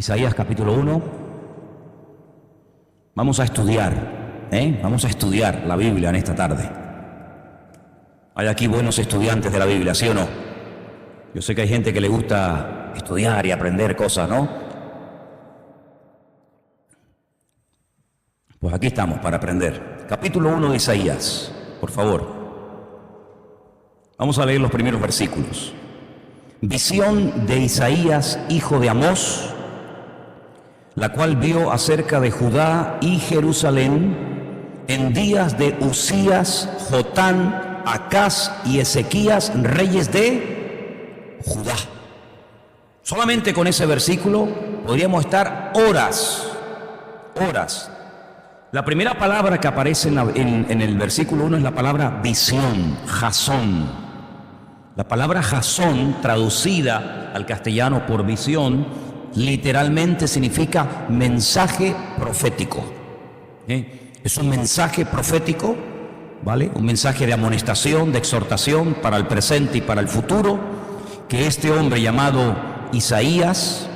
Isaías capítulo 1. Vamos a estudiar, Vamos a estudiar la Biblia en esta tarde. Hay aquí buenos estudiantes de la Biblia, ¿sí o no? Yo sé que hay gente que le gusta estudiar y aprender cosas, ¿no? Pues aquí estamos para aprender. Capítulo 1 de Isaías, por favor. Vamos a leer los primeros versículos. Visión de Isaías, hijo de Amós, la cual vio acerca de Judá y Jerusalén en días de Usías, Jotán, Acaz y Ezequías, reyes de Judá. Solamente con ese versículo podríamos estar horas. La primera palabra que aparece en el versículo 1 es la palabra visión, jasón. La palabra jasón, traducida al castellano por visión, literalmente significa mensaje profético. Es un mensaje profético, ¿vale? Un mensaje de amonestación, de exhortación para el presente y para el futuro, que este hombre llamado Isaías,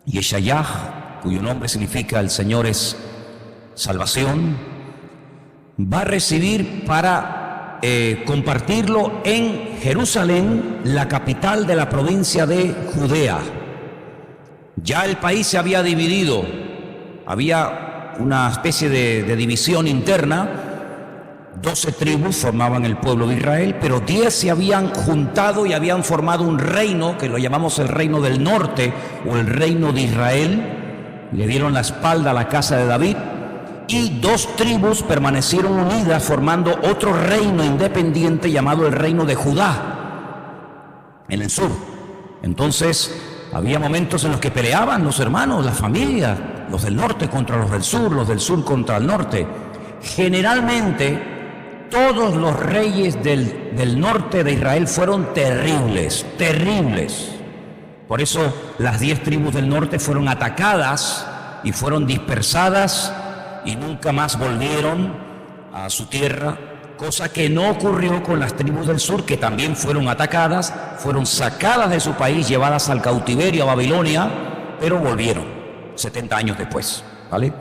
Yeshayah, cuyo nombre significa el Señor es salvación, va a recibir para compartirlo en Jerusalén, la capital de la provincia de Judea. Ya el país se había dividido, había una especie de división interna. 12 tribus formaban el pueblo de Israel, pero 10 se habían juntado y habían formado un reino, que lo llamamos el reino del norte o el reino de Israel. Le dieron la espalda a la casa de David, y 2 tribus permanecieron unidas formando otro reino independiente llamado el reino de Judá, en el sur. Entonces había momentos en los que peleaban los hermanos, las familias, los del norte contra los del sur contra el norte. Generalmente todos los reyes del norte de Israel fueron terribles. Por eso las 10 tribus del norte fueron atacadas y fueron dispersadas y nunca más volvieron a su tierra, cosa que no ocurrió con las tribus del sur, que también fueron atacadas, fueron sacadas de su país, llevadas al cautiverio a Babilonia, pero volvieron 70 años después, ¿vale?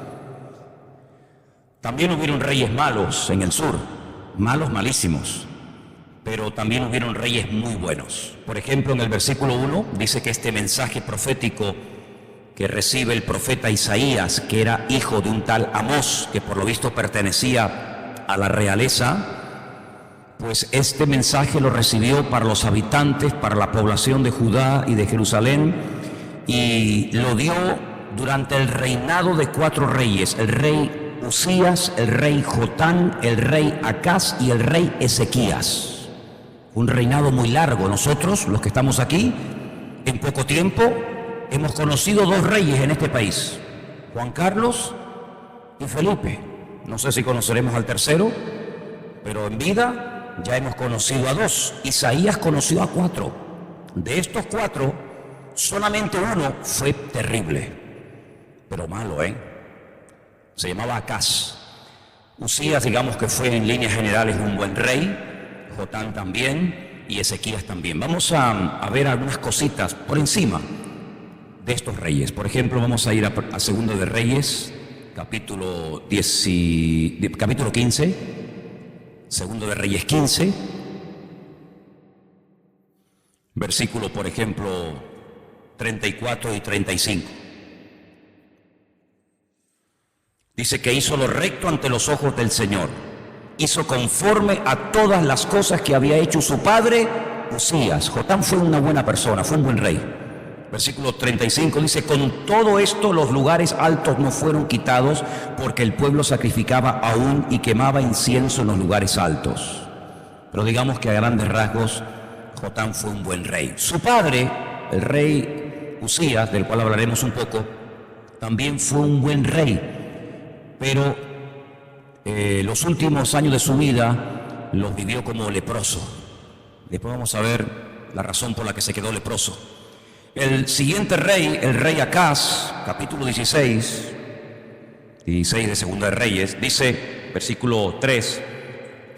También hubieron reyes malos en el sur, malísimos, pero también hubieron reyes muy buenos. Por ejemplo, en el versículo 1 dice que este mensaje profético que recibe el profeta Isaías, que era hijo de un tal Amós, que por lo visto pertenecía a la realeza, pues este mensaje lo recibió para los habitantes, para la población de Judá y de Jerusalén, y lo dio durante el reinado de 4 reyes, el rey Usías, el rey Jotán, el rey Acaz y el rey Ezequías. Un reinado muy largo. Nosotros, los que estamos aquí, en poco tiempo hemos conocido 2 reyes en este país, Juan Carlos y Felipe. No sé si conoceremos al tercero, pero en vida ya hemos conocido a 2. Isaías conoció a 4. De estos 4, solamente uno fue terrible, pero malo, Se llamaba Acaz. Usías, digamos que fue en líneas generales un buen rey, Jotán también y Ezequías también. Vamos a ver algunas cositas por encima de estos reyes. Por ejemplo, vamos a ir a Segundo de Reyes, capítulo 15, Segundo de Reyes 15, versículo, por ejemplo, 34 y 35. Dice que hizo lo recto ante los ojos del Señor, hizo conforme a todas las cosas que había hecho su padre Usías. Jotán fue una buena persona, fue un buen rey. Versículo 35 dice: con todo esto los lugares altos no fueron quitados, porque el pueblo sacrificaba aún y quemaba incienso en los lugares altos. Pero digamos que a grandes rasgos Jotán fue un buen rey. Su padre, el rey Usías, del cual hablaremos un poco, también fue un buen rey, pero los últimos años de su vida los vivió como leproso. Después vamos a ver la razón por la que se quedó leproso. El siguiente rey, el rey Acaz, capítulo 16 de Segunda de Reyes, dice, versículo 3: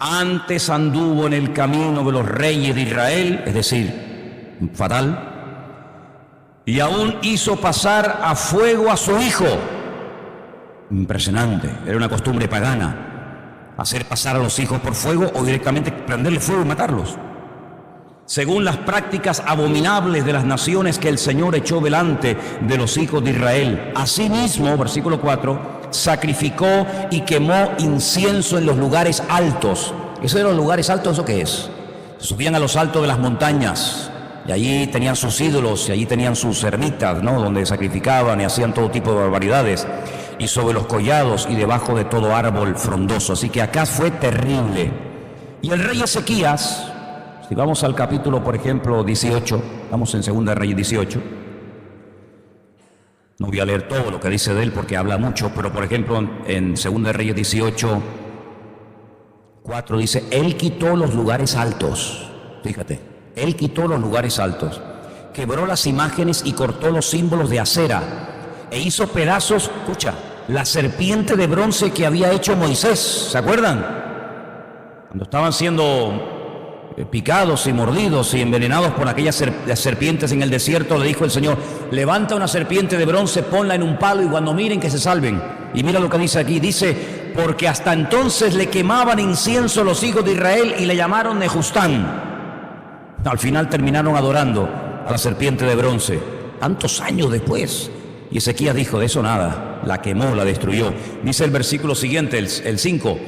antes anduvo en el camino de los reyes de Israel, es decir, fatal, y aún hizo pasar a fuego a su hijo. Impresionante, era una costumbre pagana, hacer pasar a los hijos por fuego o directamente prenderle fuego y matarlos, según las prácticas abominables de las naciones que el Señor echó delante de los hijos de Israel. Asimismo, versículo 4, sacrificó y quemó incienso en los lugares altos. ¿Eso de los lugares altos, eso qué es? Subían a los altos de las montañas y allí tenían sus ídolos y allí tenían sus ermitas, ¿no?, donde sacrificaban y hacían todo tipo de barbaridades, y sobre los collados y debajo de todo árbol frondoso. Así que acá fue terrible. Y el rey Ezequías, si vamos al capítulo, por ejemplo, 18, estamos en Segunda de Reyes 18, no voy a leer todo lo que dice de él porque habla mucho, pero por ejemplo en Segunda de Reyes 18, 4 dice, él quitó los lugares altos, fíjate, él quitó los lugares altos, quebró las imágenes y cortó los símbolos de acera, e hizo pedazos, escucha, la serpiente de bronce que había hecho Moisés, ¿se acuerdan? Cuando estaban siendo picados y mordidos y envenenados por aquellas serpientes en el desierto, le dijo el Señor, levanta una serpiente de bronce, ponla en un palo y cuando miren que se salven. Y mira lo que dice aquí, dice, porque hasta entonces le quemaban incienso los hijos de Israel y le llamaron Nehustán. Al final terminaron adorando a la serpiente de bronce, tantos años después. Y Ezequías dijo, de eso nada, la quemó, la destruyó. Dice el versículo siguiente, el 5,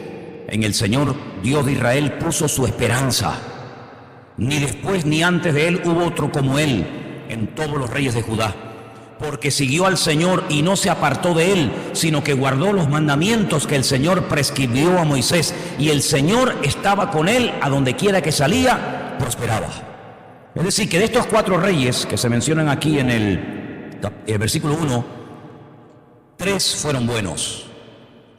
en el Señor Dios de Israel puso su esperanza. Ni después ni antes de él hubo otro como él en todos los reyes de Judá, porque siguió al Señor y no se apartó de él, sino que guardó los mandamientos que el Señor prescribió a Moisés, y el Señor estaba con él a donde quiera que salía, prosperaba. Es decir, que de estos 4 reyes que se mencionan aquí en el versículo 1, 3 fueron buenos,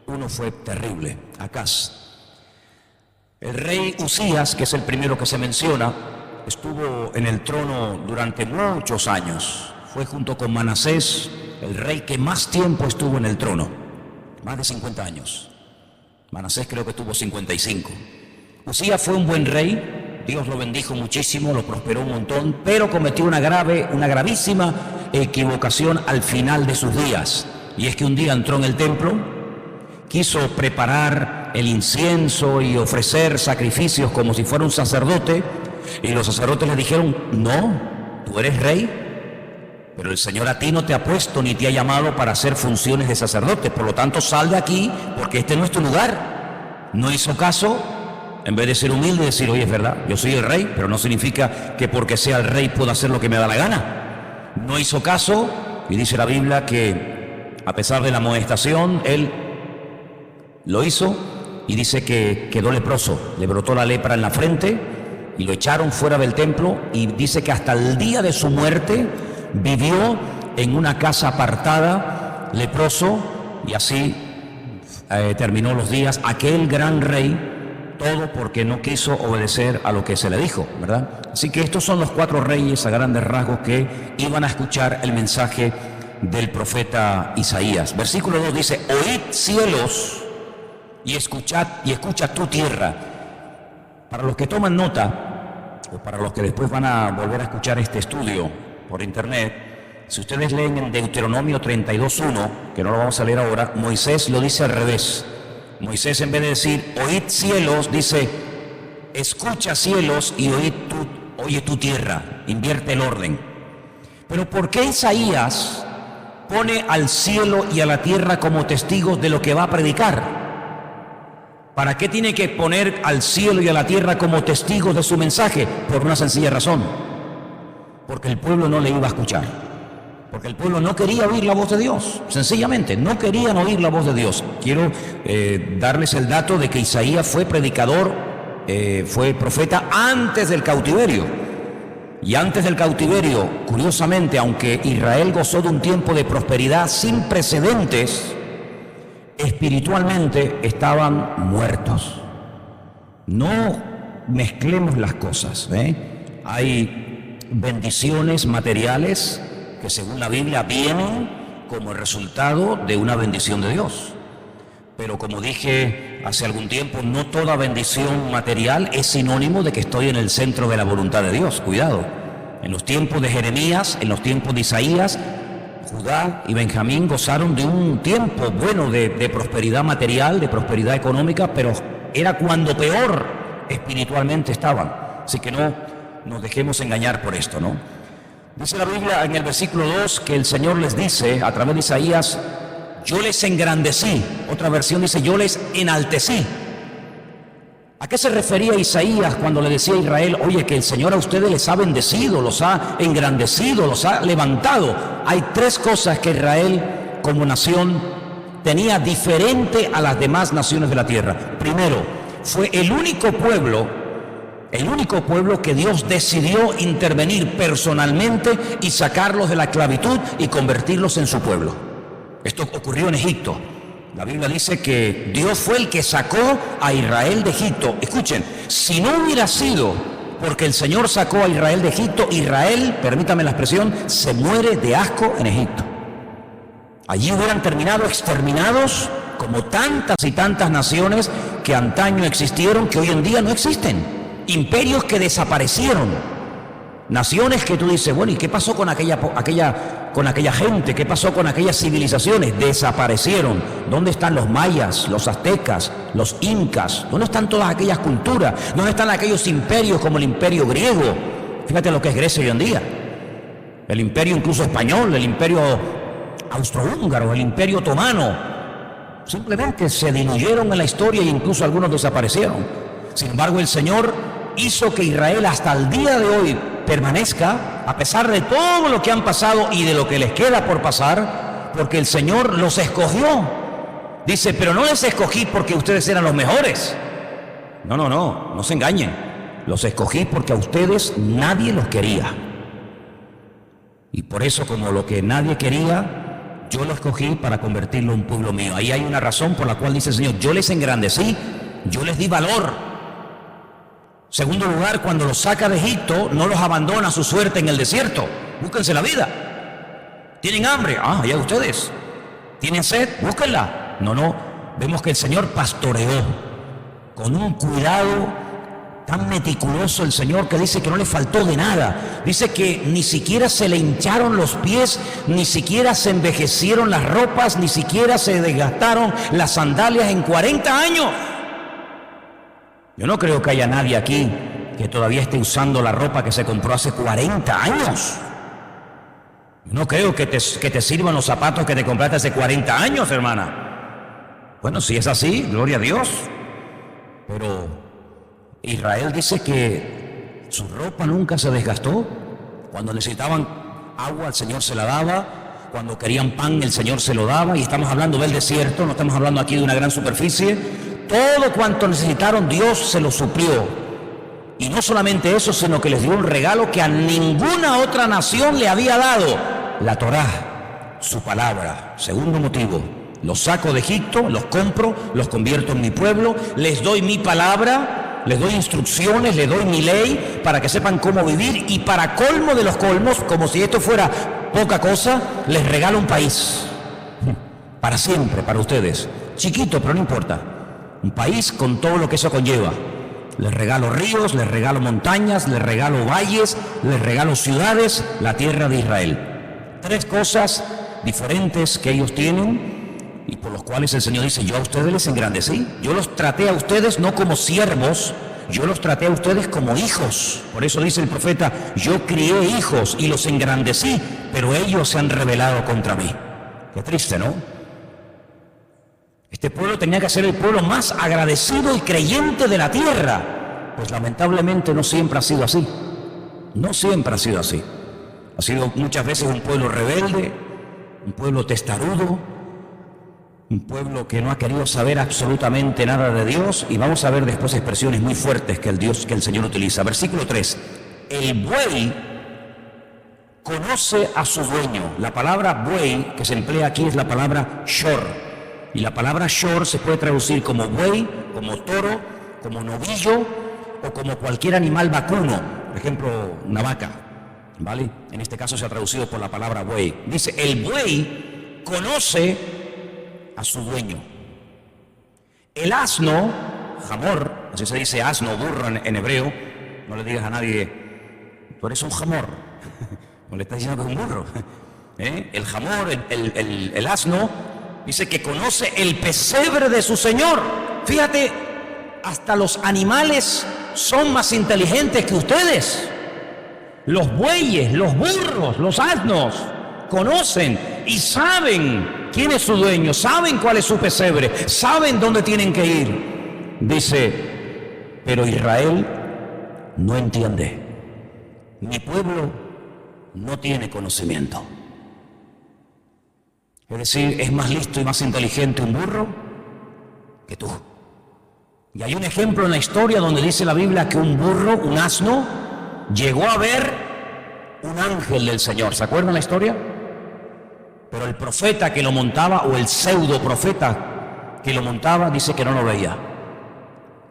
uno fue terrible, Acaz. El rey Usías, que es el primero que se menciona, estuvo en el trono durante muchos años. Fue junto con Manasés el rey que más tiempo estuvo en el trono, más de 50 años. Manasés creo que tuvo 55. Usías fue un buen rey, Dios lo bendijo muchísimo, lo prosperó un montón, pero cometió una gravísima equivocación al final de sus días. Y es que un día entró en el templo, quiso preparar el incienso y ofrecer sacrificios como si fuera un sacerdote, y los sacerdotes le dijeron, no, tú eres rey, pero el Señor a ti no te ha puesto ni te ha llamado para hacer funciones de sacerdote, por lo tanto sal de aquí porque este no es tu lugar. No hizo caso, en vez de ser humilde y decir, oye, es verdad, yo soy el rey, pero no significa que porque sea el rey puedo hacer lo que me da la gana. No hizo caso, y dice la Biblia que a pesar de la amonestación, él lo hizo, y dice que quedó leproso, le brotó la lepra en la frente y lo echaron fuera del templo, y dice que hasta el día de su muerte vivió en una casa apartada, leproso, y así terminó los días aquel gran rey, todo porque no quiso obedecer a lo que se le dijo, ¿verdad? Así que estos son los 4 reyes a grandes rasgos que iban a escuchar el mensaje del profeta Isaías. Versículo 2 dice, oíd cielos y escucha tu tierra. Para los que toman nota, o para los que después van a volver a escuchar este estudio por internet, si ustedes leen en Deuteronomio 32:1, que no lo vamos a leer ahora, Moisés lo dice al revés. Moisés, en vez de decir oíd cielos, dice escucha cielos y oye tu tierra, invierte el orden. Pero ¿por qué Isaías pone al cielo y a la tierra como testigos de lo que va a predicar? ¿Para qué tiene que poner al cielo y a la tierra como testigos de su mensaje? Por una sencilla razón, porque el pueblo no le iba a escuchar, porque el pueblo no quería oír la voz de Dios, sencillamente no querían oír la voz de Dios. Quiero darles el dato de que Isaías fue predicador, fue profeta antes del cautiverio, y antes del cautiverio, curiosamente, aunque Israel gozó de un tiempo de prosperidad sin precedentes, espiritualmente estaban muertos. No mezclemos las cosas, Hay bendiciones materiales que según la Biblia vienen como el resultado de una bendición de Dios. Pero como dije hace algún tiempo, no toda bendición material es sinónimo de que estoy en el centro de la voluntad de Dios. Cuidado, En los tiempos de Jeremías, en los tiempos de Isaías, Judá y Benjamín gozaron de un tiempo bueno de prosperidad material, de prosperidad económica, pero era cuando peor espiritualmente estaban. Así que no nos dejemos engañar por esto, ¿no? Dice la Biblia en el versículo 2 que el Señor les dice, a través de Isaías, yo les engrandecí. Otra versión dice, yo les enaltecí. ¿A qué se refería Isaías cuando le decía a Israel, oye, que el Señor a ustedes les ha bendecido, los ha engrandecido, los ha levantado? Hay tres cosas que Israel como nación tenía diferente a las demás naciones de la tierra. Primero, fue el único pueblo que Dios decidió intervenir personalmente y sacarlos de la esclavitud y convertirlos en su pueblo. Esto ocurrió en Egipto. La Biblia dice que Dios fue el que sacó a Israel de Egipto. Escuchen, si no hubiera sido porque el Señor sacó a Israel de Egipto, Israel, permítame la expresión, se muere de asco en Egipto. Allí hubieran terminado exterminados como tantas y tantas naciones que antaño existieron, que hoy en día no existen. Imperios que desaparecieron. Naciones que tú dices, bueno, ¿y qué pasó con aquella gente? ¿Qué pasó con aquellas civilizaciones? Desaparecieron. ¿Dónde están los mayas, los aztecas, los incas? ¿Dónde están todas aquellas culturas? ¿Dónde están aquellos imperios como el imperio griego? Fíjate lo que es Grecia hoy en día. El imperio incluso español, el imperio austrohúngaro, el imperio otomano. Simplemente se diluyeron en la historia e incluso algunos desaparecieron. Sin embargo, el Señor hizo que Israel hasta el día de hoy permanezca, a pesar de todo lo que han pasado y de lo que les queda por pasar, porque el Señor los escogió. Dice, pero no les escogí porque ustedes eran los mejores. No se engañen. Los escogí porque a ustedes nadie los quería. Y por eso, como lo que nadie quería, yo lo escogí para convertirlo en un pueblo mío. Ahí hay una razón por la cual dice el Señor, yo les engrandecí, yo les di valor. Segundo lugar, cuando los saca de Egipto, no los abandona a su suerte en el desierto. Búsquense la vida. ¿Tienen hambre? Allá ustedes. ¿Tienen sed? Búsquenla. No. Vemos que el Señor pastoreó con un cuidado tan meticuloso el Señor que dice que no le faltó de nada. Dice que ni siquiera se le hincharon los pies, ni siquiera se envejecieron las ropas, ni siquiera se desgastaron las sandalias en 40 años. Yo no creo que haya nadie aquí que todavía esté usando la ropa que se compró hace 40 años. Yo no creo que te sirvan los zapatos que te compraste hace 40 años, hermana. Bueno, si es así, gloria a Dios. Pero Israel dice que su ropa nunca se desgastó. Cuando necesitaban agua, el Señor se la daba. Cuando querían pan, el Señor se lo daba. Y estamos hablando del desierto, no estamos hablando aquí de una gran superficie. Todo cuanto necesitaron, Dios se lo suplió. Y no solamente eso, sino que les dio un regalo que a ninguna otra nación le había dado: la Torá, su palabra. Segundo motivo, los saco de Egipto, los compro, los convierto en mi pueblo, les doy mi palabra, les doy instrucciones, les doy mi ley para que sepan cómo vivir, y para colmo de los colmos, como si esto fuera poca cosa, les regalo un país para siempre, para ustedes. Chiquito, pero no importa. Un país con todo lo que eso conlleva. Les regalo ríos, les regalo montañas, les regalo valles, les regalo ciudades, la tierra de Israel. Tres cosas diferentes que ellos tienen y por los cuales el Señor dice, yo a ustedes les engrandecí. Yo los traté a ustedes no como siervos, yo los traté a ustedes como hijos. Por eso dice el profeta, yo crié hijos y los engrandecí, pero ellos se han rebelado contra mí. Qué triste, ¿no? Este pueblo tenía que ser el pueblo más agradecido y creyente de la tierra. Pues lamentablemente no siempre ha sido así. No siempre ha sido así. Ha sido muchas veces un pueblo rebelde, un pueblo testarudo, un pueblo que no ha querido saber absolutamente nada de Dios. Y vamos a ver después expresiones muy fuertes que el Señor utiliza. Versículo 3. El buey conoce a su dueño. La palabra buey que se emplea aquí es la palabra shor. Y la palabra shor se puede traducir como buey, como toro, como novillo o como cualquier animal vacuno. Por ejemplo, una vaca, ¿vale? En este caso se ha traducido por la palabra buey. Dice, el buey conoce a su dueño. El asno, jamor, así se dice asno, burro en hebreo. No le digas a nadie, tú eres un jamor. No le está diciendo que es un burro. El jamor, el asno, dice que conoce el pesebre de su señor. Fíjate, hasta los animales son más inteligentes que ustedes. Los bueyes, los burros, los asnos conocen y saben quién es su dueño, saben cuál es su pesebre, saben dónde tienen que ir. Dice, pero Israel no entiende. Mi pueblo no tiene conocimiento. Es decir, es más listo y más inteligente un burro que tú. Y hay un ejemplo en la historia donde dice la Biblia que un burro, un asno, llegó a ver un ángel del Señor. ¿Se acuerdan la historia? Pero el profeta que lo montaba, o el pseudo profeta que lo montaba, dice que no lo veía.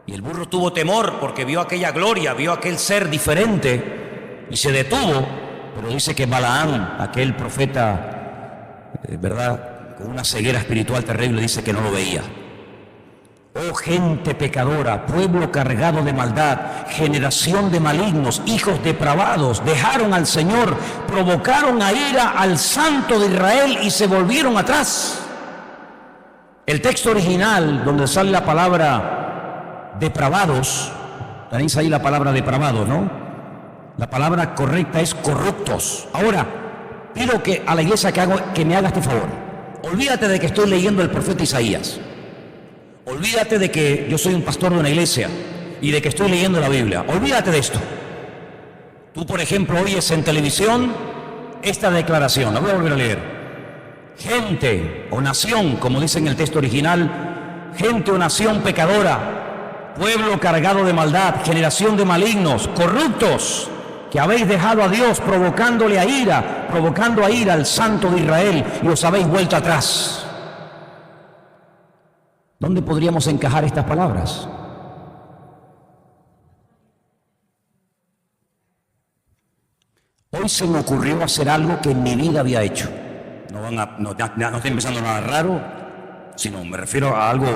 Y el burro tuvo temor porque vio aquella gloria, vio aquel ser diferente y se detuvo. Pero dice que Balaam, aquel profeta, ¿verdad?, con una ceguera espiritual terrible, dice que no lo veía. Oh gente pecadora, pueblo cargado de maldad, generación de malignos, hijos depravados, dejaron al Señor, provocaron a ira al Santo de Israel y se volvieron atrás. El texto original, donde sale la palabra depravados, tenéis ahí la palabra depravados, ¿no? La palabra correcta es corruptos. Ahora, pido que a la iglesia que me haga este favor. Olvídate de que estoy leyendo el profeta Isaías. Olvídate de que yo soy un pastor de una iglesia y de que estoy leyendo la Biblia. Olvídate de esto. Tú, por ejemplo, oyes en televisión esta declaración. La voy a volver a leer. Gente o nación, como dice en el texto original, gente o nación pecadora, pueblo cargado de maldad, generación de malignos, corruptos, que habéis dejado a Dios provocando a ira al Santo de Israel y os habéis vuelto atrás. ¿Dónde podríamos encajar estas palabras? Hoy se me ocurrió hacer algo que en mi vida había hecho. No estoy empezando nada raro, sino me refiero a algo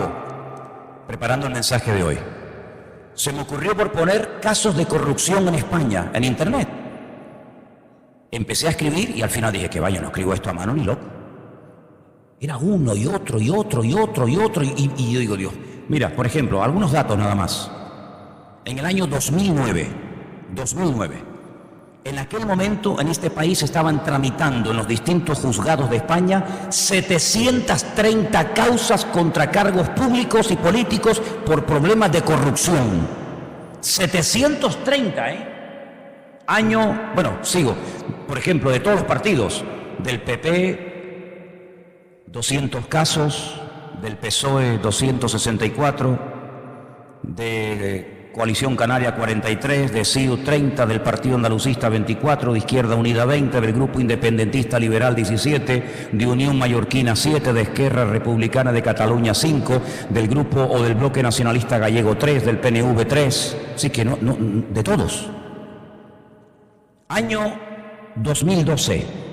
preparando el mensaje de hoy. Se me ocurrió por poner casos de corrupción en España, en internet. Empecé a escribir y al final dije que vaya, no escribo esto a mano ni loco. Era uno y otro y otro y otro y otro y yo digo, Dios, mira, por ejemplo, algunos datos nada más. En el año 2009, en aquel momento en este país estaban tramitando en los distintos juzgados de España 730 causas contra cargos públicos y políticos por problemas de corrupción. 730, sigo. Por ejemplo, de todos los partidos, del PP, 200 casos, del PSOE 264, de Coalición Canaria 43, de CIU 30, del Partido Andalucista 24, de Izquierda Unida 20, del Grupo Independentista Liberal 17, de Unión Mallorquina 7, de Esquerra Republicana de Cataluña 5, del Grupo o del Bloque Nacionalista Gallego 3, del PNV 3, así que no, de todos. Año 2012.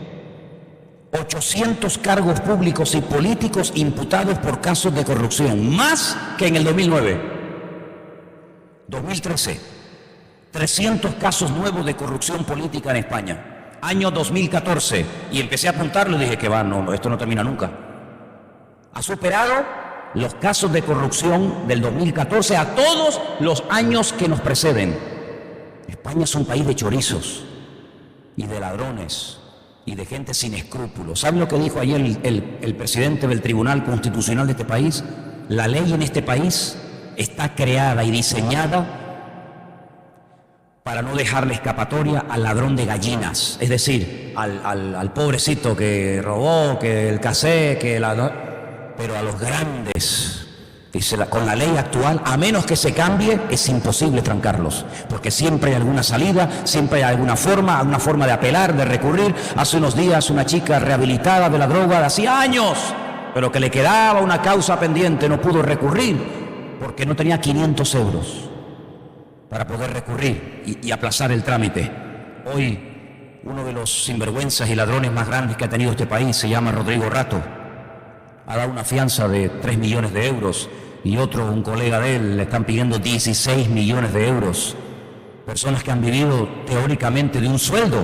800 cargos públicos y políticos imputados por casos de corrupción, más que en el 2009. 2013, 300 casos nuevos de corrupción política en España. Año 2014, y empecé a apuntarlo y dije que esto no termina nunca. Ha superado los casos de corrupción del 2014 a todos los años que nos preceden. España es un país de chorizos y de ladrones y de gente sin escrúpulos. ¿Saben lo que dijo ayer el presidente del Tribunal Constitucional de este país? La ley en este país está creada y diseñada para no dejarle escapatoria al ladrón de gallinas, es decir, al pobrecito que robó, que el casé, pero a los grandes. Dice, con la ley actual, a menos que se cambie, es imposible trancarlos, porque siempre hay alguna salida, siempre hay alguna forma de apelar, de recurrir. Hace unos días una chica rehabilitada de la droga de hacía años, pero que le quedaba una causa pendiente, no pudo recurrir, porque no tenía 500 euros para poder recurrir y aplazar el trámite. Hoy, uno de los sinvergüenzas y ladrones más grandes que ha tenido este país se llama Rodrigo Rato. Ha dado una fianza de 3 millones de euros y un colega de él, le están pidiendo 16 millones de euros. Personas que han vivido teóricamente de un sueldo,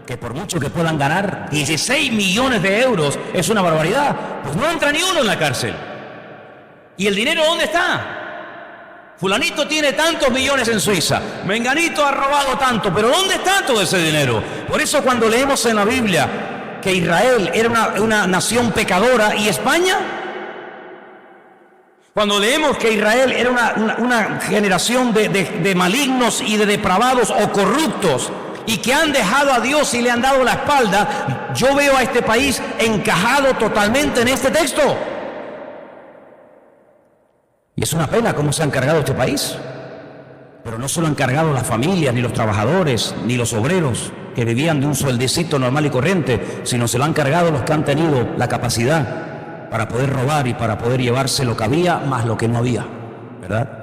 que por mucho que puedan ganar, 16 millones de euros es una barbaridad. Pues no entra ni uno en la cárcel. ¿Y el dinero dónde está? Fulanito tiene tantos millones en Suiza, menganito ha robado tanto, pero ¿dónde está todo ese dinero? Por eso cuando leemos en la Biblia que Israel era una nación pecadora y España, cuando leemos que Israel era una generación de malignos y de depravados o corruptos y que han dejado a Dios y le han dado la espalda, yo veo a este país encajado totalmente en este texto. Y es una pena cómo se han cargado este país. Pero no solo han cargado las familias, ni los trabajadores, ni los obreros que vivían de un sueldecito normal y corriente, sino se lo han cargado los que han tenido la capacidad para poder robar y para poder llevarse lo que había más lo que no había, ¿verdad?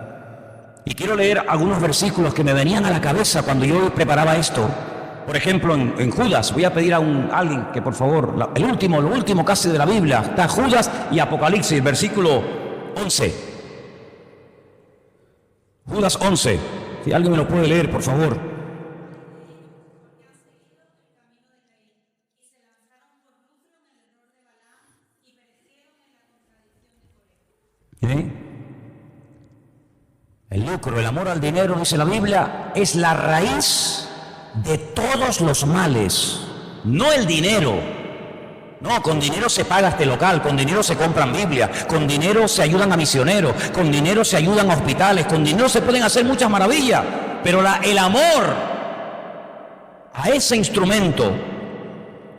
Y quiero leer algunos versículos que me venían a la cabeza cuando yo preparaba esto. Por ejemplo, en Judas, voy a pedir a alguien que por favor, lo último casi de la Biblia, está Judas y Apocalipsis, versículo 11. Judas 11, si alguien me lo puede leer, por favor. El lucro, el amor al dinero, dice la Biblia, es la raíz de todos los males, no el dinero. No, con dinero se paga este local, con dinero se compran Biblias, con dinero se ayudan a misioneros, con dinero se ayudan a hospitales, con dinero se pueden hacer muchas maravillas, pero el amor a ese instrumento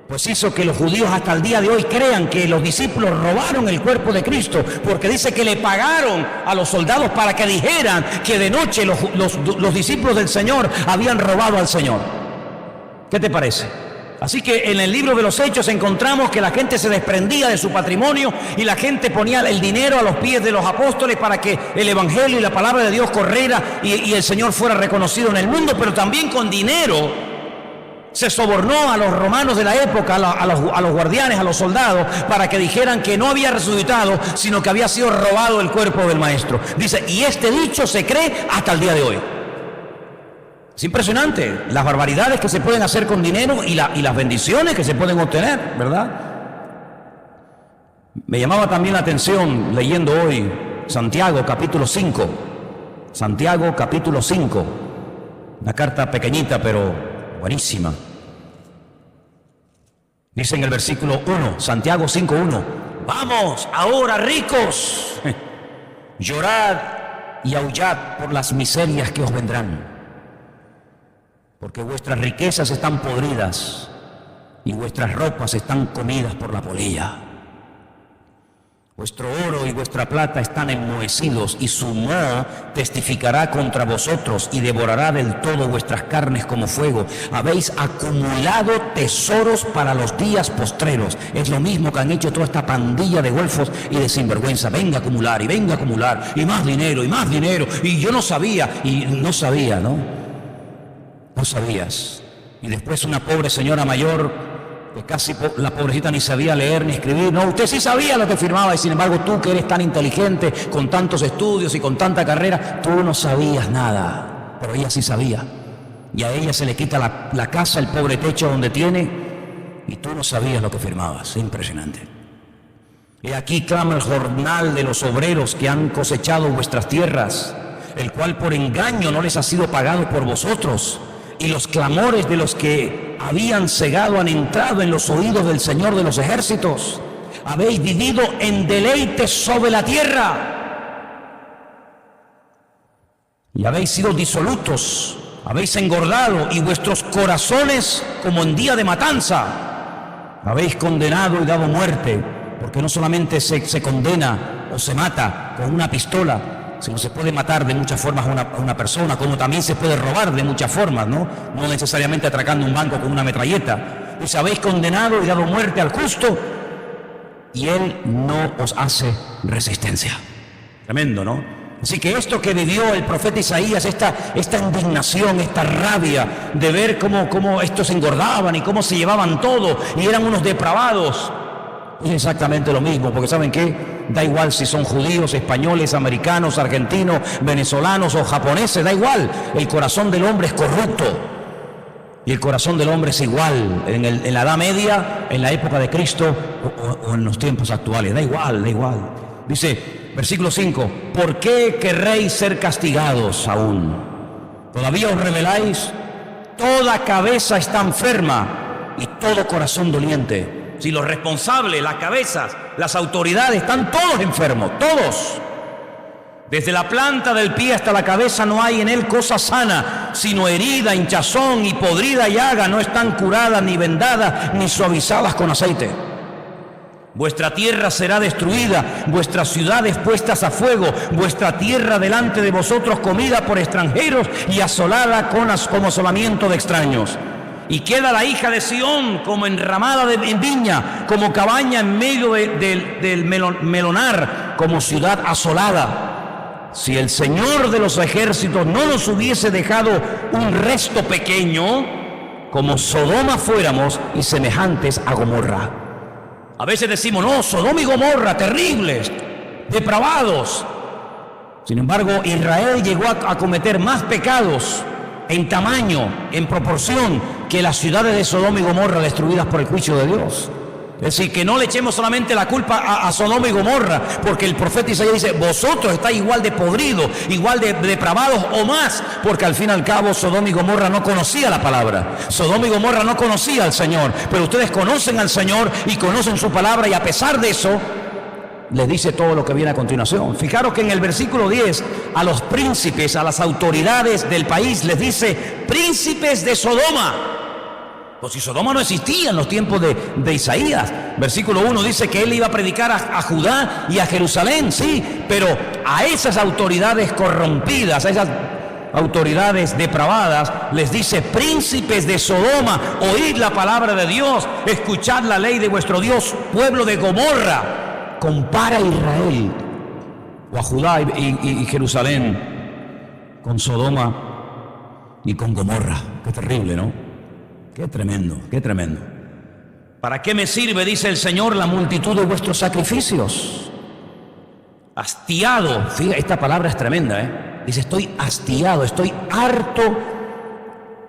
pues hizo que los judíos hasta el día de hoy crean que los discípulos robaron el cuerpo de Cristo, porque dice que le pagaron a los soldados para que dijeran que de noche los discípulos del Señor habían robado al Señor. ¿Qué te parece? Así que en el libro de los Hechos encontramos que la gente se desprendía de su patrimonio y la gente ponía el dinero a los pies de los apóstoles para que el Evangelio y la palabra de Dios corriera y el Señor fuera reconocido en el mundo, pero también con dinero se sobornó a los romanos de la época, a los guardianes, a los soldados, para que dijeran que no había resucitado, sino que había sido robado el cuerpo del Maestro. Dice, y este dicho se cree hasta el día de hoy. Es impresionante las barbaridades que se pueden hacer con dinero y las bendiciones que se pueden obtener, ¿verdad? Me llamaba también la atención leyendo hoy Santiago capítulo 5. Santiago capítulo 5. Una carta pequeñita pero buenísima. Dice en el versículo 1, Santiago 5:1, vamos ahora ricos, llorad y aullad por las miserias que os vendrán. Porque vuestras riquezas están podridas y vuestras ropas están comidas por la polilla. Vuestro oro y vuestra plata están enmohecidos y su moho testificará contra vosotros y devorará del todo vuestras carnes como fuego. Habéis acumulado tesoros para los días postreros. Es lo mismo que han hecho toda esta pandilla de golfos y de sinvergüenza. Venga a acumular y venga a acumular y más dinero y más dinero. Y yo no sabía, ¿no? No sabías. Y después una pobre señora mayor, que casi la pobrecita ni sabía leer ni escribir. No, usted sí sabía lo que firmaba y sin embargo tú que eres tan inteligente, con tantos estudios y con tanta carrera, tú no sabías nada. Pero ella sí sabía. Y a ella se le quita la casa, el pobre techo donde tiene, y tú no sabías lo que firmabas. Impresionante. Y aquí clama el jornal de los obreros que han cosechado vuestras tierras, el cual por engaño no les ha sido pagado por vosotros. Y los clamores de los que habían cegado han entrado en los oídos del Señor de los ejércitos. Habéis vivido en deleites sobre la tierra. Y habéis sido disolutos, habéis engordado y vuestros corazones como en día de matanza. Habéis condenado y dado muerte, porque no solamente se condena o se mata con una pistola, sino se puede matar de muchas formas a una persona, como también se puede robar de muchas formas, ¿no? No necesariamente atracando un banco con una metralleta. Pues habéis condenado y dado muerte al justo, y él no os hace resistencia. Tremendo, ¿no? Así que esto que vivió el profeta Isaías, esta indignación, esta rabia de ver cómo estos engordaban y cómo se llevaban todo y eran unos depravados, es exactamente lo mismo, porque ¿saben qué? Da igual si son judíos, españoles, americanos, argentinos, venezolanos o japoneses, da igual. El corazón del hombre es corrupto. Y el corazón del hombre es igual en la Edad Media, en la época de Cristo o en los tiempos actuales. Da igual, da igual. Dice, versículo 5, ¿por qué querréis ser castigados aún? ¿Todavía os rebeláis? Toda cabeza está enferma y todo corazón doliente. Si los responsables, las cabezas, las autoridades están todos enfermos, todos. Desde la planta del pie hasta la cabeza no hay en él cosa sana, sino herida, hinchazón y podrida llaga. No están curadas, ni vendadas, ni suavizadas con aceite. Vuestra tierra será destruida, vuestras ciudades puestas a fuego, vuestra tierra delante de vosotros comida por extranjeros y asolada como asolamiento de extraños. Y queda la hija de Sión como enramada en viña, como cabaña en medio del melonar, como ciudad asolada. Si el Señor de los ejércitos no nos hubiese dejado un resto pequeño, como Sodoma fuéramos y semejantes a Gomorra. A veces decimos, no, Sodoma y Gomorra, terribles, depravados. Sin embargo, Israel llegó a cometer más pecados en tamaño, en proporción, que las ciudades de Sodoma y Gomorra destruidas por el juicio de Dios. Es decir, que no le echemos solamente la culpa a Sodoma y Gomorra, porque el profeta Isaías dice, vosotros estáis igual de podridos, igual de depravados o más, porque al fin y al cabo Sodoma y Gomorra no conocía la palabra. Sodoma y Gomorra no conocía al Señor, pero ustedes conocen al Señor y conocen su palabra, y a pesar de eso, les dice todo lo que viene a continuación. Fijaros que en el versículo 10, a los príncipes, a las autoridades del país, les dice, príncipes de Sodoma. Pues si Sodoma no existía en los tiempos de Isaías. Versículo 1 dice que él iba a predicar a Judá y a Jerusalén, sí, pero a esas autoridades corrompidas, a esas autoridades depravadas, les dice, príncipes de Sodoma, oíd la palabra de Dios, escuchad la ley de vuestro Dios, pueblo de Gomorra. Compara a Israel o a Judá y Jerusalén con Sodoma y con Gomorra. Qué terrible, ¿no? Qué tremendo, qué tremendo. ¿Para qué me sirve, dice el Señor, la multitud de vuestros sacrificios? Hastiado, fíjate, esta palabra es tremenda, Dice, estoy hastiado, estoy harto,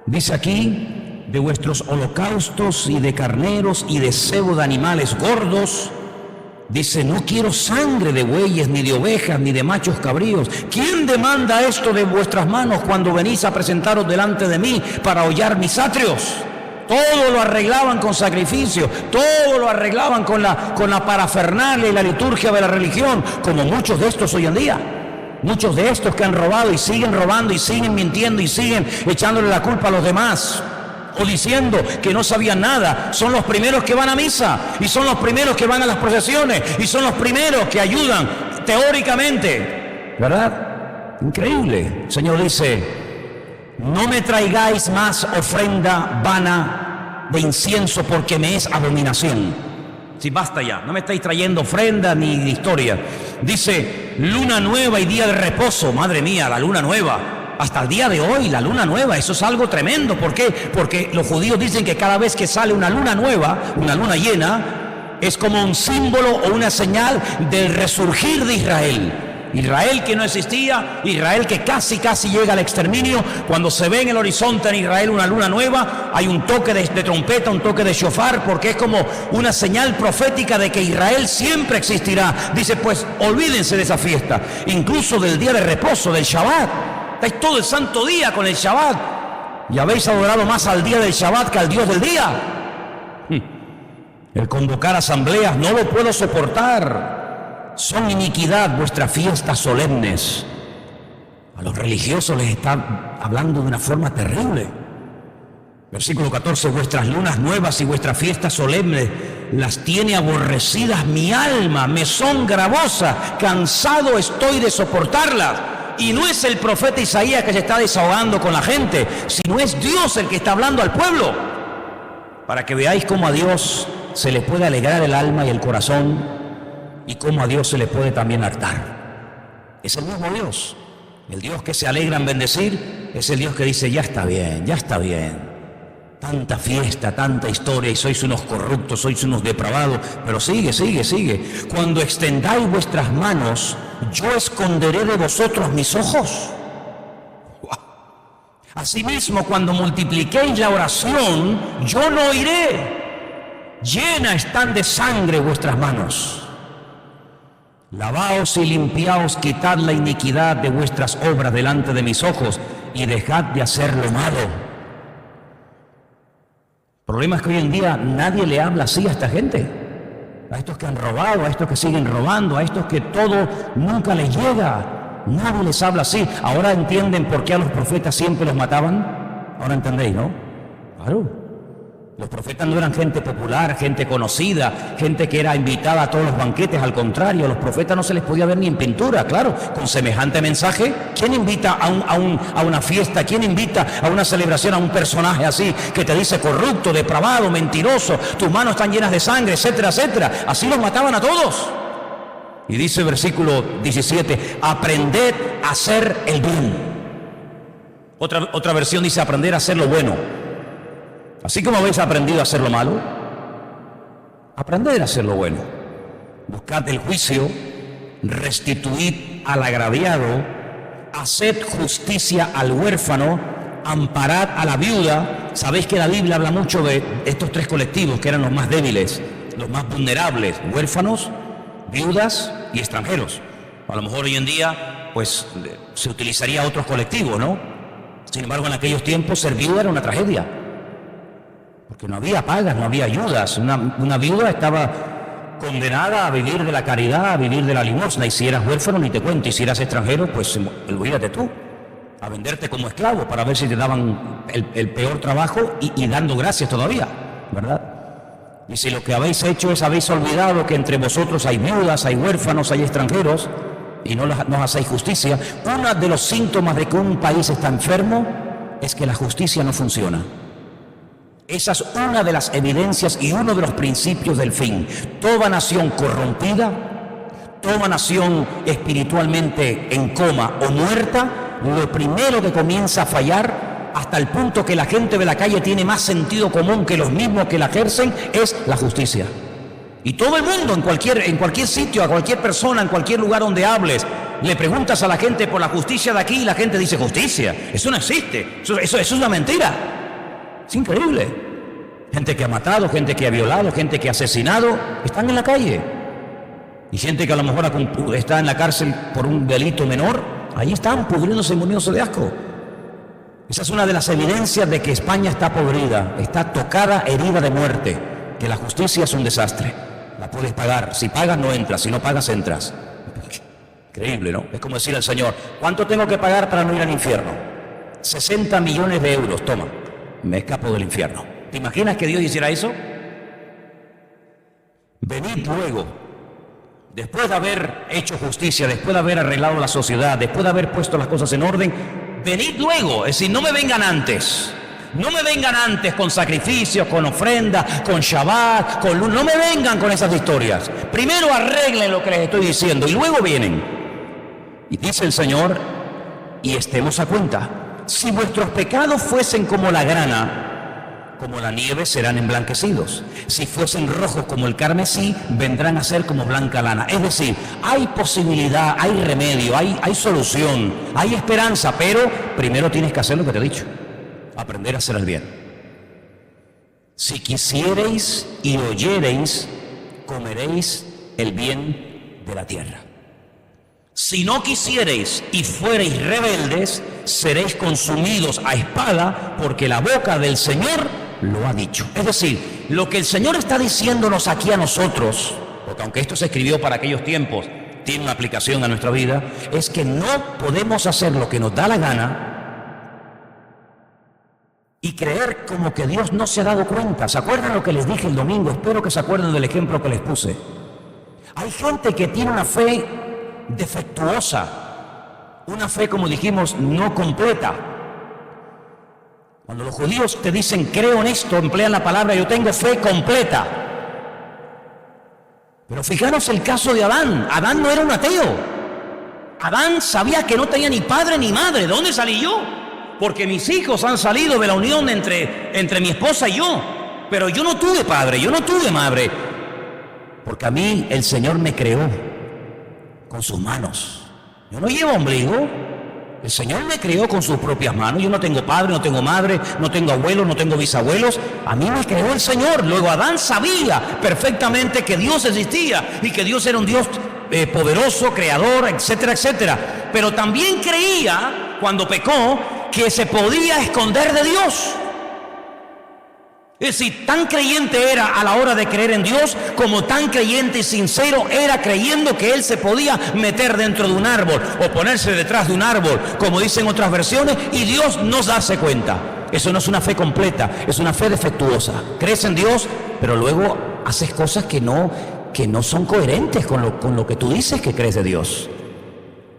dice aquí, de vuestros holocaustos y de carneros y de cebo de animales gordos. Dice, no quiero sangre de bueyes, ni de ovejas, ni de machos cabríos. ¿Quién demanda esto de vuestras manos cuando venís a presentaros delante de mí para hollar mis atrios? Todo lo arreglaban con sacrificio, todo lo arreglaban con la parafernalia y la liturgia de la religión, como muchos de estos hoy en día. Muchos de estos que han robado y siguen robando y siguen mintiendo y siguen echándole la culpa a los demás, o diciendo que no sabían nada. Son los primeros que van a misa, y son los primeros que van a las procesiones, y son los primeros que ayudan teóricamente, ¿verdad? Increíble. El Señor dice, no me traigáis más ofrenda vana de incienso, porque me es abominación. Sí, basta ya, no me estáis trayendo ofrenda ni de historia. Dice, luna nueva y día de reposo. Madre mía, la luna nueva. Hasta el día de hoy, la luna nueva, eso es algo tremendo. ¿Por qué? Porque los judíos dicen que cada vez que sale una luna nueva, una luna llena, es como un símbolo o una señal del resurgir de Israel. Israel que no existía, Israel que casi llega al exterminio. Cuando se ve en el horizonte en Israel una luna nueva, hay un toque de trompeta, un toque de shofar, porque es como una señal profética de que Israel siempre existirá. Dice, pues olvídense de esa fiesta, incluso del día de reposo, del Shabbat. Estáis todo el santo día con el Shabbat y habéis adorado más al día del Shabbat que al Dios del día. El convocar asambleas no lo puedo soportar. Son iniquidad vuestras fiestas solemnes. A los religiosos les está hablando de una forma terrible. Versículo 14, vuestras lunas nuevas y vuestras fiestas solemnes las tiene aborrecidas mi alma, me son gravosas, cansado estoy de soportarlas. Y no es el profeta Isaías que se está desahogando con la gente, sino es Dios el que está hablando al pueblo. Para que veáis cómo a Dios se le puede alegrar el alma y el corazón, y cómo a Dios se le puede también hartar. Es el mismo Dios. El Dios que se alegra en bendecir es el Dios que dice, ya está bien, ya está bien. Tanta fiesta, tanta historia, y sois unos corruptos, sois unos depravados, pero sigue. Cuando extendáis vuestras manos, yo esconderé de vosotros mis ojos. Asimismo, cuando multipliquéis la oración, yo no oiré. Llenas están de sangre vuestras manos. Lavaos y limpiaos, quitad la iniquidad de vuestras obras delante de mis ojos y dejad de hacer lo malo. El problema es que hoy en día nadie le habla así a esta gente, a estos que han robado, a estos que siguen robando, a estos que todo nunca les llega. Nadie les habla así. Ahora entienden por qué a los profetas siempre los mataban. Ahora entendéis, ¿no? Claro. Los profetas no eran gente popular, gente conocida, gente que era invitada a todos los banquetes. Al contrario, a los profetas no se les podía ver ni en pintura. Claro, con semejante mensaje, ¿quién invita a una fiesta? ¿Quién invita a una celebración a un personaje así que te dice corrupto, depravado, mentiroso, tus manos están llenas de sangre, etcétera, etcétera? Así los mataban a todos. Y dice el versículo 17, aprended a hacer el bien. Otra versión dice aprender a hacer lo bueno. Así como habéis aprendido a hacer lo malo, aprended a hacer lo bueno. Buscad el juicio, restituid al agraviado, haced justicia al huérfano, amparad a la viuda. Sabéis que la Biblia habla mucho de estos tres colectivos que eran los más débiles, los más vulnerables: huérfanos, viudas y extranjeros. A lo mejor hoy en día pues se utilizaría otros colectivos, ¿no? Sin embargo, en aquellos tiempos ser viuda era una tragedia, porque no había pagas, no había ayudas. Una viuda estaba condenada a vivir de la caridad, a vivir de la limosna, y si eras huérfano ni te cuento, y si eras extranjero, pues olvídate tú, a venderte como esclavo para ver si te daban el peor trabajo y dando gracias todavía, ¿verdad? Y si lo que habéis hecho es habéis olvidado que entre vosotros hay viudas, hay huérfanos, hay extranjeros, y no hacéis justicia. Uno de los síntomas de que un país está enfermo es que la justicia no funciona. Esa es una de las evidencias y uno de los principios del fin. Toda nación corrompida, toda nación espiritualmente en coma o muerta, lo primero que comienza a fallar, hasta el punto que la gente de la calle tiene más sentido común que los mismos que la ejercen, es la justicia. Y todo el mundo, en cualquier sitio, a cualquier persona, en cualquier lugar donde hables, le preguntas a la gente por la justicia de aquí y la gente dice: justicia, eso no existe, eso es una mentira. Es increíble. Gente que ha matado, gente que ha violado, gente que ha asesinado, están en la calle. Y gente que a lo mejor está en la cárcel por un delito menor, ahí están pudriéndose y muriéndose de asco. Esa es una de las evidencias de que España está podrida, está tocada, herida de muerte, que la justicia es un desastre. La puedes pagar, si pagas no entras, si no pagas entras. Increíble, ¿no? Es como decir al Señor: ¿cuánto tengo que pagar para no ir al infierno? 60 millones de euros, toma, me escapo del infierno. ¿Te imaginas que Dios hiciera eso? Venid luego, después de haber hecho justicia, después de haber arreglado la sociedad, después de haber puesto las cosas en orden, venid luego. Es decir, no me vengan antes. No me vengan antes con sacrificios, con ofrendas, con Shabbat, no me vengan con esas historias. Primero arreglen lo que les estoy diciendo y luego vienen. Y dice el Señor: y estemos a cuenta. Si vuestros pecados fuesen como la grana, como la nieve serán emblanquecidos. Si fuesen rojos como el carmesí, vendrán a ser como blanca lana. Es decir, hay posibilidad, hay remedio, hay solución, hay esperanza, pero primero tienes que hacer lo que te he dicho: aprender a hacer el bien. Si quisiereis y oyereis, comeréis el bien de la tierra. Si no quisiereis y fuereis rebeldes, seréis consumidos a espada, porque la boca del Señor lo ha dicho. Es decir, lo que el Señor está diciéndonos aquí a nosotros, porque aunque esto se escribió para aquellos tiempos, tiene una aplicación a nuestra vida, es que no podemos hacer lo que nos da la gana y creer como que Dios no se ha dado cuenta. ¿Se acuerdan lo que les dije el domingo? Espero que se acuerden del ejemplo que les puse. Hay gente que tiene una fe defectuosa, una fe, como dijimos, no completa. Cuando los judíos te dicen creo en esto, emplean la palabra yo tengo fe completa. Pero fijaros el caso de Adán. Adán no era un ateo. Adán sabía que no tenía ni padre ni madre. ¿De dónde salí yo? Porque mis hijos han salido de la unión entre mi esposa y yo. Pero yo no tuve padre, yo no tuve madre. Porque a mí el Señor me creó con sus manos. Yo no llevo ombligo, El Señor me creó con sus propias manos. Yo no tengo padre, no tengo madre, no tengo abuelos, no tengo bisabuelos. A mí me creó el Señor. Luego Adán sabía perfectamente que Dios existía y que Dios era un Dios poderoso, creador, etcétera, etcétera. Pero también creía, cuando pecó, que se podía esconder de Dios. Es decir, tan creyente era a la hora de creer en Dios, como tan creyente y sincero era creyendo que Él se podía meter dentro de un árbol o ponerse detrás de un árbol, como dicen otras versiones, y Dios no darse cuenta. Eso no es una fe completa, es una fe defectuosa. Crees en Dios, pero luego haces cosas que no son coherentes con lo que tú dices que crees de Dios.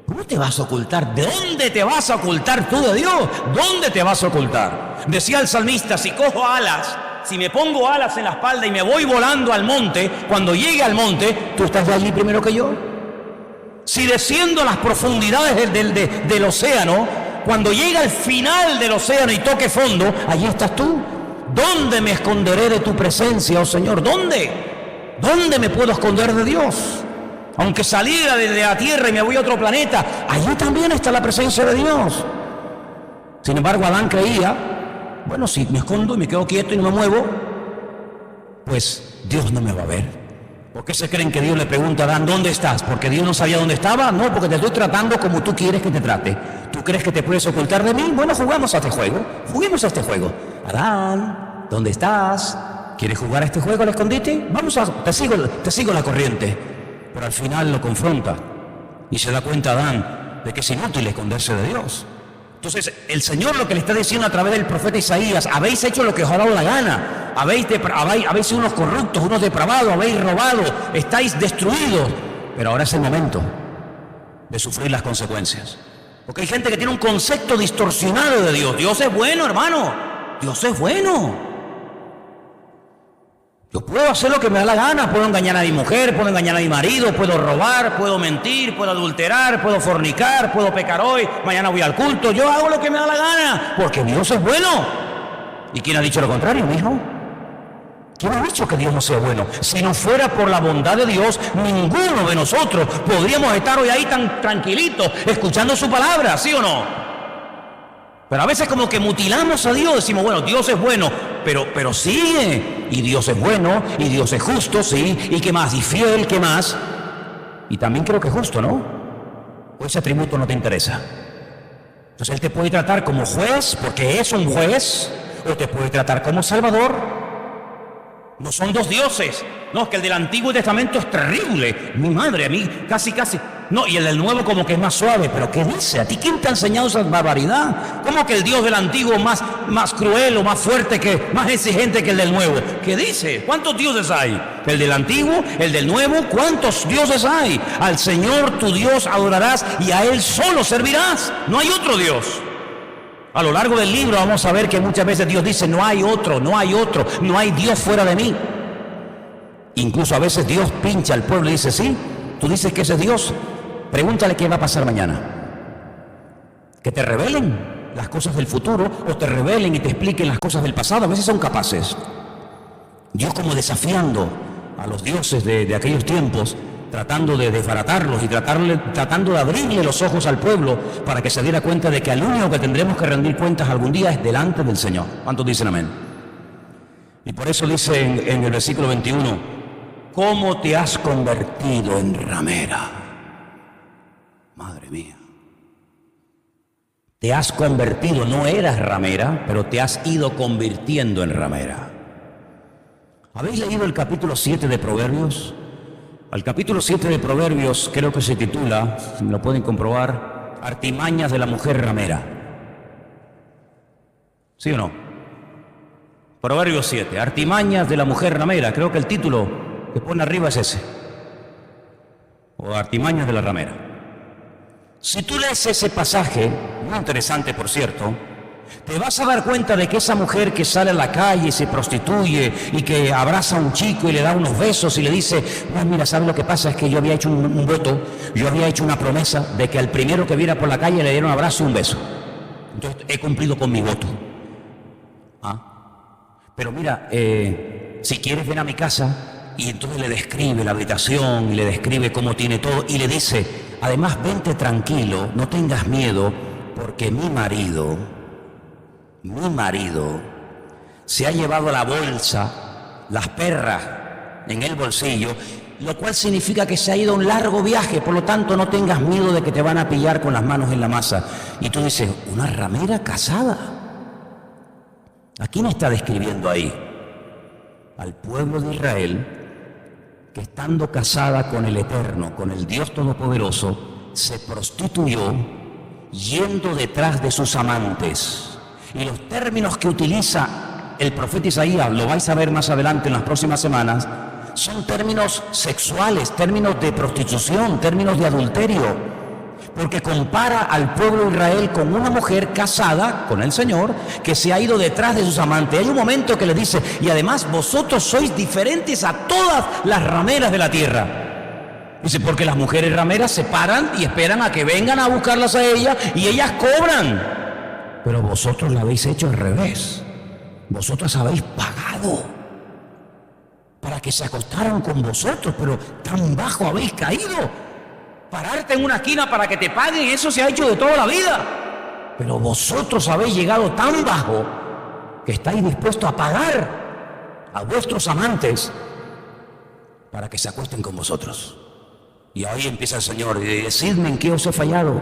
¿Cómo te vas a ocultar? ¿De dónde te vas a ocultar tú de Dios? ¿Dónde te vas a ocultar? Decía el salmista, si cojo alas, si me pongo alas en la espalda y me voy volando al monte, cuando llegue al monte, ¿tú estás allí primero que yo? Si desciendo a las profundidades del océano, cuando llegue al final del océano y toque fondo, allí estás tú. ¿Dónde me esconderé de tu presencia, oh Señor? ¿Dónde? ¿Dónde me puedo esconder de Dios? Aunque saliera desde la tierra y me voy a otro planeta, allí también está la presencia de Dios. Sin embargo, Adán creía, bueno, si me escondo y me quedo quieto y no me muevo, pues Dios no me va a ver. ¿Por qué se creen que Dios le pregunta a Adán, ¿dónde estás? ¿Porque Dios no sabía dónde estaba? No, porque te estoy tratando como tú quieres que te trate. ¿Tú crees que te puedes ocultar de mí? Bueno, jugamos a este juego. Juguemos a este juego. Adán, ¿dónde estás? ¿Quieres jugar a este juego al escondite? Te sigo la corriente. Pero al final lo confronta y se da cuenta Adán de que es inútil esconderse de Dios. Entonces el Señor lo que le está diciendo a través del profeta Isaías: habéis hecho lo que os ha dado la gana, habéis sido unos corruptos, unos depravados, habéis robado, estáis destruidos, pero ahora es el momento de sufrir las consecuencias. Porque hay gente que tiene un concepto distorsionado de Dios. Dios es bueno, hermano, Dios es bueno. Yo puedo hacer lo que me da la gana, puedo engañar a mi mujer, puedo engañar a mi marido, puedo robar, puedo mentir, puedo adulterar, puedo fornicar, puedo pecar hoy, mañana voy al culto. Yo hago lo que me da la gana, porque Dios es bueno. ¿Y quién ha dicho lo contrario, mijo? ¿Quién ha dicho que Dios no sea bueno? Si no fuera por la bondad de Dios, ninguno de nosotros podríamos estar hoy ahí tan tranquilitos, escuchando su palabra, ¿sí o no? Pero a veces como que mutilamos a Dios, decimos, bueno, Dios es bueno, pero sigue, y Dios es bueno, y Dios es justo, sí, y qué más, y fiel, qué más, y también creo que es justo, ¿no? O ese atributo no te interesa. Entonces Él te puede tratar como juez, porque es un juez, o te puede tratar como Salvador. No son dos dioses. No, es que el del Antiguo Testamento es terrible. Mi madre, a mí casi. No, y el del Nuevo como que es más suave. ¿Pero qué dice? ¿A ti quién te ha enseñado esa barbaridad? ¿Cómo que el Dios del Antiguo más cruel o más fuerte, más exigente que el del Nuevo? ¿Qué dice? ¿Cuántos dioses hay? ¿El del Antiguo? ¿El del Nuevo? ¿Cuántos dioses hay? Al Señor tu Dios adorarás y a Él solo servirás. No hay otro Dios. A lo largo del libro vamos a ver que muchas veces Dios dice, no hay otro, no hay Dios fuera de mí. Incluso a veces Dios pincha al pueblo y dice, sí, tú dices que ese es Dios, pregúntale qué va a pasar mañana. Que te revelen las cosas del futuro o te revelen y te expliquen las cosas del pasado. A veces son capaces. Dios como desafiando a los dioses de aquellos tiempos, tratando de desbaratarlos y tratando de abrirle los ojos al pueblo para que se diera cuenta de que al único que tendremos que rendir cuentas algún día es delante del Señor. ¿Cuántos dicen amén? Y por eso dice en el versículo 21, ¿cómo te has convertido en ramera? Madre mía. Te has convertido, no eras ramera, pero te has ido convirtiendo en ramera. ¿Habéis leído el capítulo 7 de Proverbios? Al capítulo 7 de Proverbios creo que se titula, si me lo pueden comprobar, Artimañas de la mujer ramera. ¿Sí o no? Proverbios 7, Artimañas de la mujer ramera. Creo que el título que pone arriba es ese. O Artimañas de la ramera. Si tú lees ese pasaje, muy interesante por cierto, te vas a dar cuenta de que esa mujer que sale a la calle y se prostituye y que abraza a un chico y le da unos besos y le dice, no, mira, ¿sabes lo que pasa? Es que yo había hecho un voto, yo había hecho una promesa de que al primero que viera por la calle le diera un abrazo y un beso. Entonces he cumplido con mi voto. Pero mira, si quieres ven a mi casa, y entonces le describe la habitación y le describe cómo tiene todo y le dice, además vente tranquilo, no tengas miedo, porque mi marido se ha llevado la bolsa, las perras en el bolsillo, lo cual significa que se ha ido a un largo viaje, por lo tanto no tengas miedo de que te van a pillar con las manos en la masa. Y tú dices, ¿una ramera casada? ¿A quién está describiendo ahí? Al pueblo de Israel, que estando casada con el Eterno, con el Dios Todopoderoso, se prostituyó yendo detrás de sus amantes. Y los términos que utiliza el profeta Isaías, lo vais a ver más adelante en las próximas semanas, son términos sexuales, términos de prostitución, términos de adulterio, porque compara al pueblo de Israel con una mujer casada con el Señor que se ha ido detrás de sus amantes. Hay un momento que les dice, y además vosotros sois diferentes a todas las rameras de la tierra. Dice, porque las mujeres rameras se paran y esperan a que vengan a buscarlas a ellas y ellas cobran. Pero vosotros lo habéis hecho al revés. Vosotros habéis pagado para que se acostaran con vosotros, pero tan bajo habéis caído. Pararte en una esquina para que te paguen, eso se ha hecho de toda la vida. Pero vosotros habéis llegado tan bajo que estáis dispuestos a pagar a vuestros amantes para que se acuesten con vosotros. Y ahí empieza el Señor, y decidme en qué os he fallado.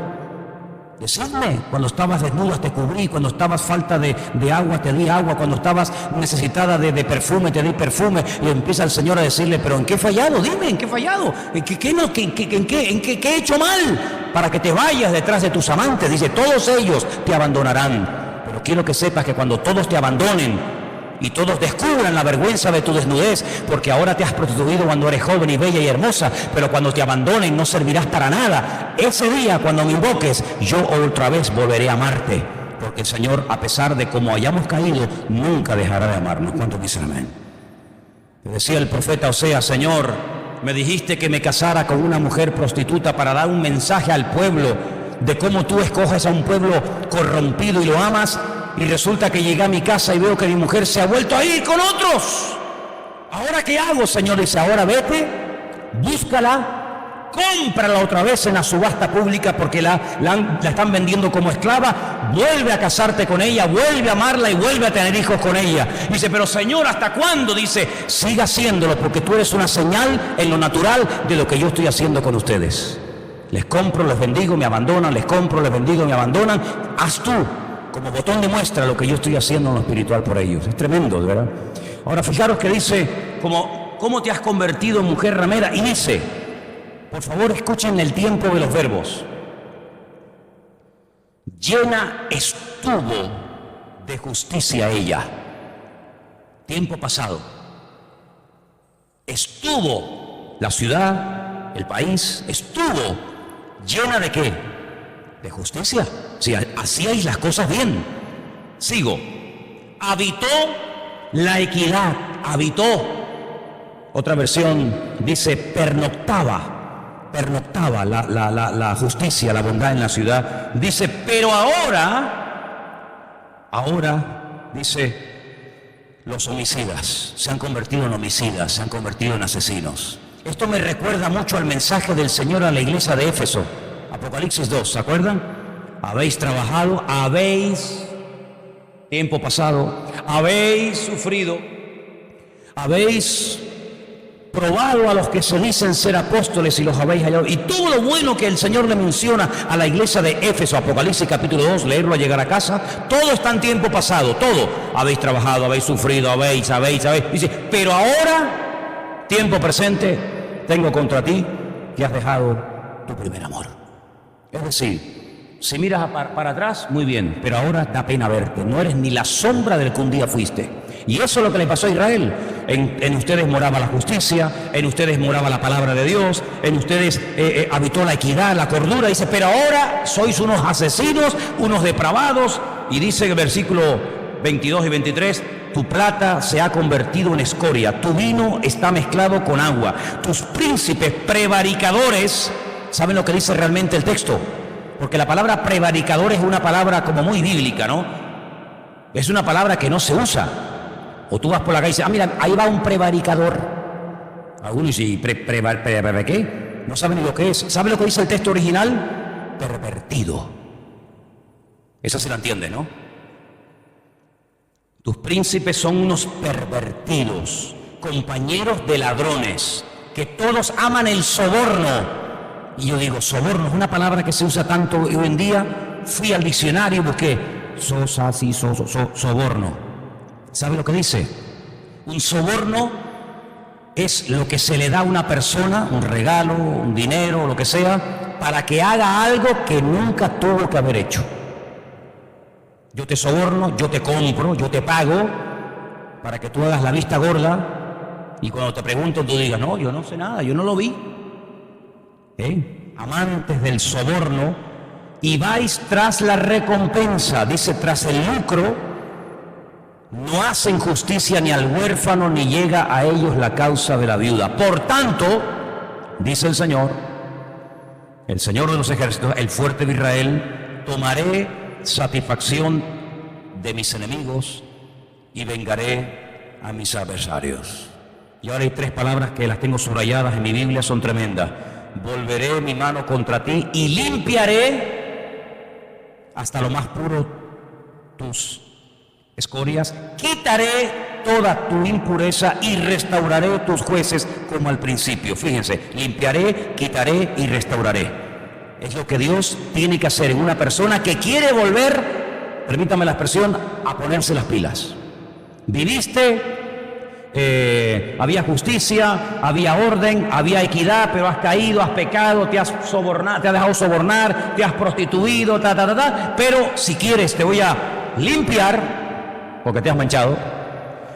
Decidme, cuando estabas desnuda te cubrí, cuando estabas falta de agua te di agua, cuando estabas necesitada de perfume te di perfume. Y empieza el Señor a decirle, pero ¿en qué he fallado? Dime, ¿en qué he fallado? ¿En qué he hecho mal para que te vayas detrás de tus amantes? Dice, todos ellos te abandonarán. Pero quiero que sepas que cuando todos te abandonen y todos descubran la vergüenza de tu desnudez, porque ahora te has prostituido cuando eres joven y bella y hermosa, pero cuando te abandonen no servirás para nada. Ese día, cuando me invoques, yo otra vez volveré a amarte, porque el Señor, a pesar de cómo hayamos caído, nunca dejará de amarnos. ¿Cuántos dicen amén? Decía el profeta Oseas, Señor, me dijiste que me casara con una mujer prostituta para dar un mensaje al pueblo de cómo tú escoges a un pueblo corrompido y lo amas. Y resulta que llegué a mi casa y veo que mi mujer se ha vuelto a ir con otros. ¿Ahora qué hago, Señor? Dice, ahora vete, búscala, cómprala otra vez en la subasta pública porque la están vendiendo como esclava. Vuelve a casarte con ella, vuelve a amarla y vuelve a tener hijos con ella. Dice, pero Señor, ¿hasta cuándo? Dice, siga haciéndolo porque tú eres una señal en lo natural de lo que yo estoy haciendo con ustedes. Les compro, les bendigo, me abandonan, les compro, les bendigo, me abandonan. Haz tú como botón de muestra lo que yo estoy haciendo en lo espiritual por ellos. Es tremendo, ¿verdad? Ahora fijaros que dice, ¿cómo te has convertido en mujer ramera? Y dice, por favor escuchen el tiempo de los verbos. Llena estuvo de justicia ella. Tiempo pasado. Estuvo la ciudad, el país, estuvo llena de ¿qué? De justicia. Si hacíais las cosas bien. Sigo. Habitó la equidad. Habitó. Otra versión dice pernoctaba. Pernoctaba la justicia, la bondad en la ciudad. Dice, pero ahora, dice, los homicidas se han convertido en homicidas, se han convertido en asesinos. Esto me recuerda mucho al mensaje del Señor a la iglesia de Éfeso. Apocalipsis 2, ¿se acuerdan? Habéis trabajado, tiempo pasado, habéis sufrido, habéis probado a los que se dicen ser apóstoles y los habéis hallado. Y todo lo bueno que el Señor le menciona a la iglesia de Éfeso, Apocalipsis capítulo 2, leerlo a llegar a casa, todo está en tiempo pasado, todo. Habéis trabajado, habéis sufrido, habéis. Dice, pero ahora, tiempo presente, tengo contra ti que has dejado tu primer amor. Es decir, si miras para atrás, muy bien, pero ahora da pena verte. No eres ni la sombra del que un día fuiste. Y eso es lo que le pasó a Israel. En ustedes moraba la justicia, en ustedes moraba la palabra de Dios, en ustedes habitó la equidad, la cordura. Dice, pero ahora sois unos asesinos, unos depravados. Y dice en el versículo 22 y 23, tu plata se ha convertido en escoria, tu vino está mezclado con agua, tus príncipes prevaricadores. ¿Saben lo que dice realmente el texto? Porque la palabra prevaricador es una palabra como muy bíblica, ¿no? Es una palabra que no se usa. O tú vas por la calle y dices, mira, ahí va un prevaricador. Algunos dicen, ¿qué? No saben ni lo que es. ¿Saben lo que dice el texto original? Pervertido. Esa se la entiende, ¿no? Tus príncipes son unos pervertidos, compañeros de ladrones, que todos aman el soborno. Y yo digo, soborno es una palabra que se usa tanto hoy en día. Fui al diccionario y busqué soborno. ¿Sabe lo que dice? Un soborno es lo que se le da a una persona, un regalo, un dinero, lo que sea, para que haga algo que nunca tuvo que haber hecho. Yo te soborno, yo te compro, yo te pago para que tú hagas la vista gorda y cuando te pregunto tú digas, no, yo no sé nada, yo no lo vi. Amantes del soborno, y vais tras la recompensa, dice, tras el lucro, no hacen justicia ni al huérfano ni llega a ellos la causa de la viuda. Por tanto, dice el Señor de los ejércitos, el fuerte de Israel, tomaré satisfacción de mis enemigos y vengaré a mis adversarios. Y ahora hay 3 palabras que las tengo subrayadas en mi Biblia, son tremendas. Volveré mi mano contra ti y limpiaré hasta lo más puro tus escorias, quitaré toda tu impureza y restauraré tus jueces como al principio. Fíjense, limpiaré, quitaré y restauraré. Es lo que Dios tiene que hacer en una persona que quiere volver, permítame la expresión, a ponerse las pilas. Viviste, había justicia, había orden, había equidad, pero has caído, has pecado, te has sobornado, te has dejado sobornar, te has prostituido, pero si quieres te voy a limpiar, porque te has manchado,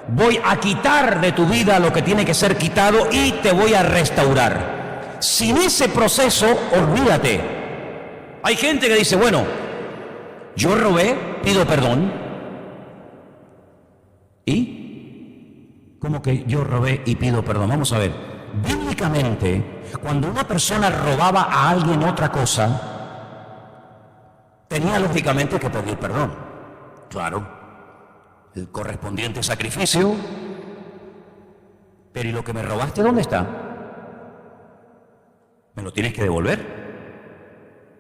voy a quitar de tu vida lo que tiene que ser quitado y te voy a restaurar. Sin ese proceso, olvídate. Hay gente que dice, bueno, yo robé, pido perdón. ¿Y? ¿Cómo que yo robé y pido perdón? Vamos a ver. Bíblicamente, cuando una persona robaba a alguien otra cosa, tenía lógicamente que pedir perdón. Claro, el correspondiente sacrificio. Pero ¿y lo que me robaste dónde está? Me lo tienes que devolver.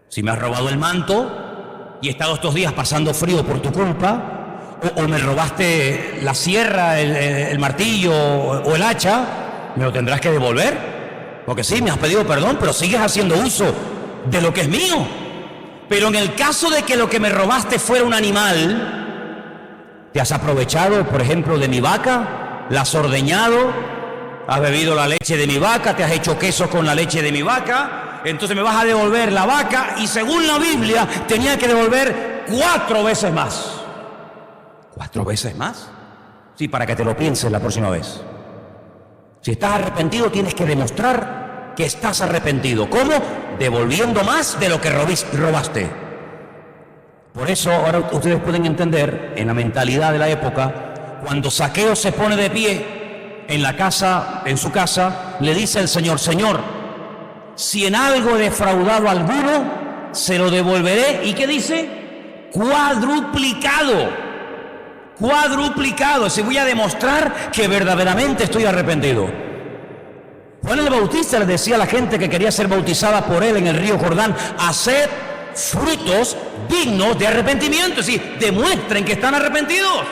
Si me has robado el manto y he estado estos días pasando frío por tu culpa, o me robaste la sierra, el martillo o el hacha, me lo tendrás que devolver. Porque sí, me has pedido perdón, pero sigues haciendo uso de lo que es mío. Pero en el caso de que lo que me robaste fuera un animal, te has aprovechado, por ejemplo, de mi vaca, la has ordeñado, has bebido la leche de mi vaca, te has hecho queso con la leche de mi vaca, entonces me vas a devolver la vaca y según la Biblia tenía que devolver 4 veces más. ¿4 veces más? Sí, para que te lo pienses la próxima vez. Si estás arrepentido tienes que demostrar que estás arrepentido. ¿Cómo? Devolviendo más de lo que robaste. Por eso ahora ustedes pueden entender en la mentalidad de la época, cuando Zaqueo se pone de pie en la casa, en su casa, le dice al Señor, Señor, si en algo he defraudado a alguno, se lo devolveré. ¿Y qué dice? Cuadruplicado. Cuadruplicado. Si voy a demostrar que verdaderamente estoy arrepentido. Juan el Bautista le decía a la gente que quería ser bautizada por él en el río Jordán, haced frutos dignos de arrepentimiento. Es decir, demuestren que están arrepentidos.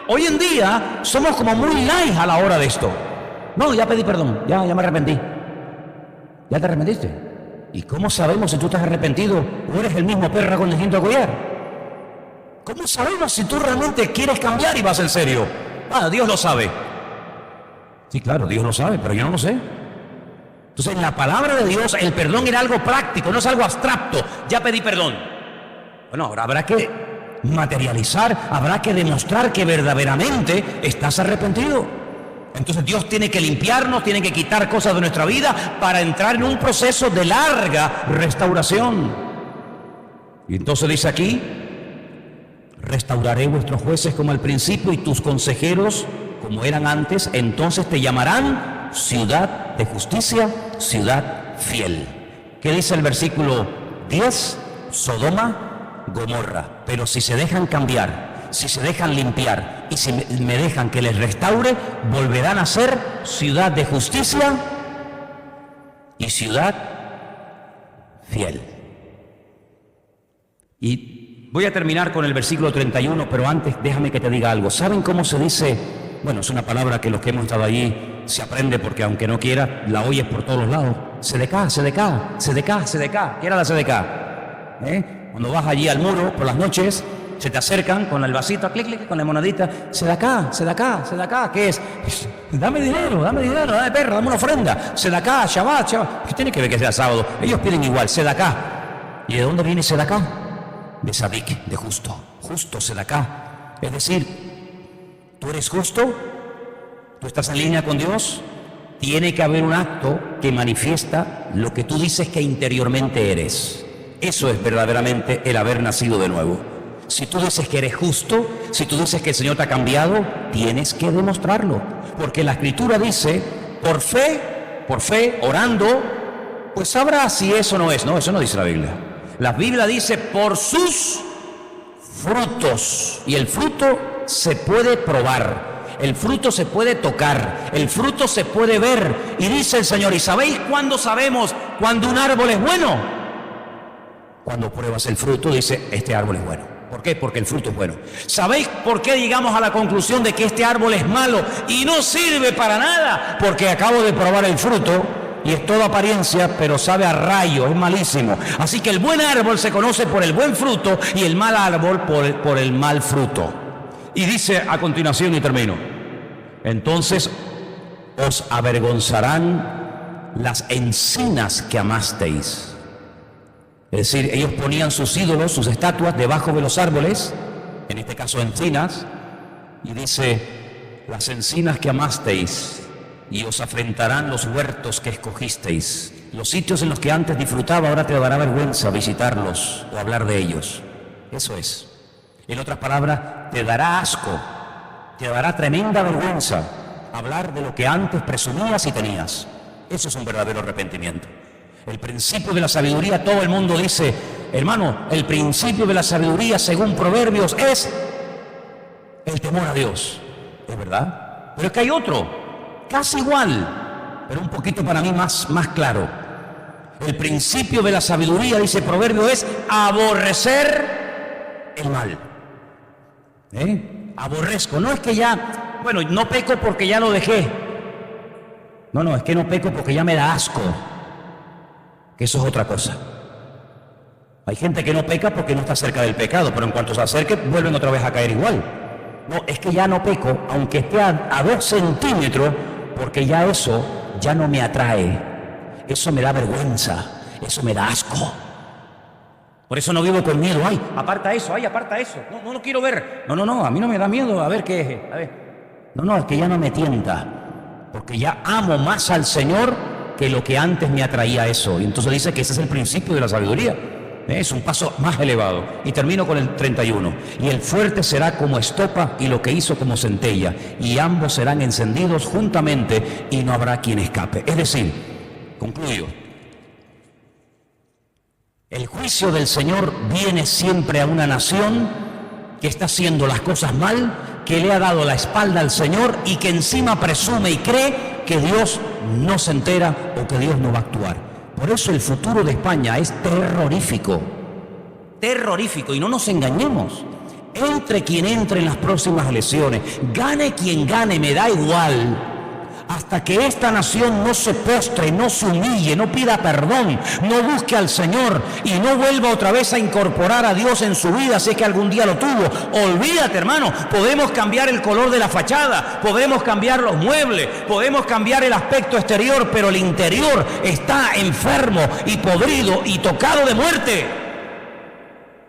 Hoy en día somos como muy light a la hora de esto. No, ya pedí perdón, ya me arrepentí. ¿Ya te arrepentiste? ¿Y cómo sabemos si tú estás arrepentido o eres el mismo perro con distinto collar? ¿Cómo sabemos si tú realmente quieres cambiar y vas en serio? Dios lo sabe. Sí, claro, Dios lo sabe, pero yo no lo sé. Entonces, en la palabra de Dios, el perdón era algo práctico, no es algo abstracto. Ya pedí perdón. Bueno, ahora habrá que materializar, habrá que demostrar que verdaderamente estás arrepentido. Entonces Dios tiene que limpiarnos, tiene que quitar cosas de nuestra vida para entrar en un proceso de larga restauración. Y entonces dice aquí, restauraré vuestros jueces como al principio y tus consejeros como eran antes, entonces te llamarán ciudad de justicia, ciudad fiel. ¿Qué dice el versículo 10? Sodoma, Gomorra. Pero si se dejan cambiar, si se dejan limpiar y si me dejan que les restaure, volverán a ser ciudad de justicia y ciudad fiel. Y Voy a terminar con el versículo 31, pero antes déjame que te diga algo. ¿Saben cómo se dice? Bueno, es una palabra que los que hemos estado allí se aprende porque aunque no quiera, la oyes por todos los lados. Sedecá, sedecá, sedecá, sedecá. ¿Qué era la sedecá? Cuando vas allí al muro por las noches, se te acercan con el vasito, clic, clic, con la monedita. Sedacá, sedacá, sedacá. ¿Qué es? Dame dinero, dame perro, dame una ofrenda. Sedacá, Shabbat, Shabbat. ¿Qué tiene que ver que sea sábado? Ellos piden igual, sedacá. ¿Y de dónde viene sedacá? De sadik, de justo. Justo, sedacá. Es decir, ¿tú eres justo? ¿Tú estás en línea con Dios? Tiene que haber un acto que manifiesta lo que tú dices que interiormente eres. Eso es verdaderamente el haber nacido de nuevo. Si tú dices que eres justo, si tú dices que el Señor te ha cambiado, tienes que demostrarlo. Porque la Escritura dice, por fe, orando, pues sabrás si eso no es. No, eso no dice la Biblia. La Biblia dice, por sus frutos. Y el fruto se puede probar. El fruto se puede tocar, el fruto se puede ver. Y dice el Señor, ¿y sabéis cuándo sabemos cuando un árbol es bueno? Cuando pruebas el fruto, dice, este árbol es bueno. ¿Por qué? Porque el fruto es bueno. ¿Sabéis por qué llegamos a la conclusión de que este árbol es malo y no sirve para nada? Porque acabo de probar el fruto y es toda apariencia, pero sabe a rayo, es malísimo. Así que el buen árbol se conoce por el buen fruto y el mal árbol por el mal fruto. Y dice a continuación, y termino, entonces os avergonzarán las encinas que amasteis. Es decir, ellos ponían sus ídolos, sus estatuas debajo de los árboles, en este caso encinas, y dice, las encinas que amasteis, y os afrentarán los huertos que escogisteis. Los sitios en los que antes disfrutaba, ahora te dará vergüenza visitarlos o hablar de ellos. Eso es. En otras palabras, te dará asco, te dará tremenda vergüenza hablar de lo que antes presumías y tenías. Eso es un verdadero arrepentimiento. El principio de la sabiduría, todo el mundo dice, hermano, el principio de la sabiduría según Proverbios es el temor a Dios. ¿Es verdad? Pero es que hay otro, casi igual, pero un poquito para mí más claro. El principio de la sabiduría, dice Proverbios, es aborrecer el mal. Aborrezco, no es que ya, bueno, no peco porque ya lo dejé. No, es que no peco porque ya me da asco. Que eso es otra cosa. Hay gente que no peca porque no está cerca del pecado, pero en cuanto se acerque, vuelven otra vez a caer igual. No, es que ya no peco, aunque esté a 2 centímetros, porque ya eso ya no me atrae. Eso me da vergüenza, eso me da asco. Por eso no vivo con miedo. Ay, aparta eso, aparta eso. No lo quiero ver. No, a mí no me da miedo. A ver qué es. A ver. No, es que ya no me tienta. Porque ya amo más al Señor que lo que antes me atraía eso. Y entonces dice que ese es el principio de la sabiduría. Es un paso más elevado. Y termino con el 31. Y el fuerte será como estopa y lo que hizo como centella. Y ambos serán encendidos juntamente y no habrá quien escape. Es decir, concluyo. El juicio del Señor viene siempre a una nación que está haciendo las cosas mal, que le ha dado la espalda al Señor y que encima presume y cree que Dios no se entera o que Dios no va a actuar. Por eso el futuro de España es terrorífico, y no nos engañemos. Entre quien entre en las próximas elecciones, gane quien gane, me da igual. Hasta que esta nación no se postre, no se humille, no pida perdón, no busque al Señor y no vuelva otra vez a incorporar a Dios en su vida, si es que algún día lo tuvo. Olvídate, hermano, podemos cambiar el color de la fachada, podemos cambiar los muebles, podemos cambiar el aspecto exterior, pero el interior está enfermo y podrido y tocado de muerte.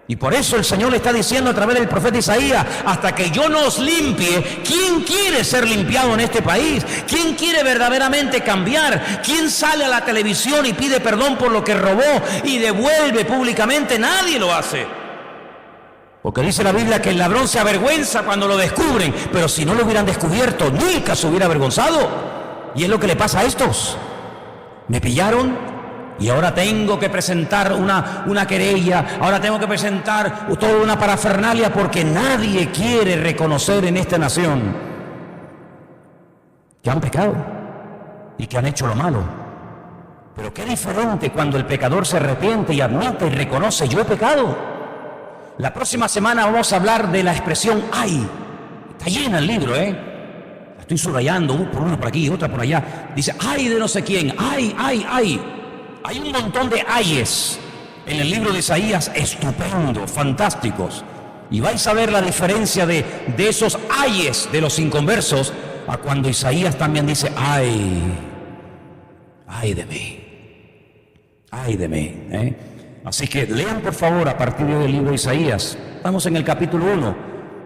Y por eso el Señor le está diciendo a través del profeta Isaías, hasta que yo no os limpie, ¿quién quiere ser limpiado en este país? ¿Quién quiere verdaderamente cambiar? ¿Quién sale a la televisión y pide perdón por lo que robó y devuelve públicamente? Nadie lo hace. Porque dice la Biblia que el ladrón se avergüenza cuando lo descubren, pero si no lo hubieran descubierto, nunca se hubiera avergonzado. Y es lo que le pasa a estos. Me pillaron. Y ahora tengo que presentar una querella, ahora tengo que presentar toda una parafernalia porque nadie quiere reconocer en esta nación que han pecado y que han hecho lo malo. Pero qué diferente cuando el pecador se arrepiente y admite y reconoce, yo he pecado. La próxima semana vamos a hablar de la expresión ay. Está llena el libro, La estoy subrayando, por una por aquí, otra por allá. Dice, ay de no sé quién, ay, ay, ay. Hay un montón de ayes en el libro de Isaías, estupendos, fantásticos. Y vais a ver la diferencia de esos ayes de los inconversos a cuando Isaías también dice, ay de mí, ay de mí. Así que lean por favor a partir del libro de Isaías. Estamos en el capítulo 1.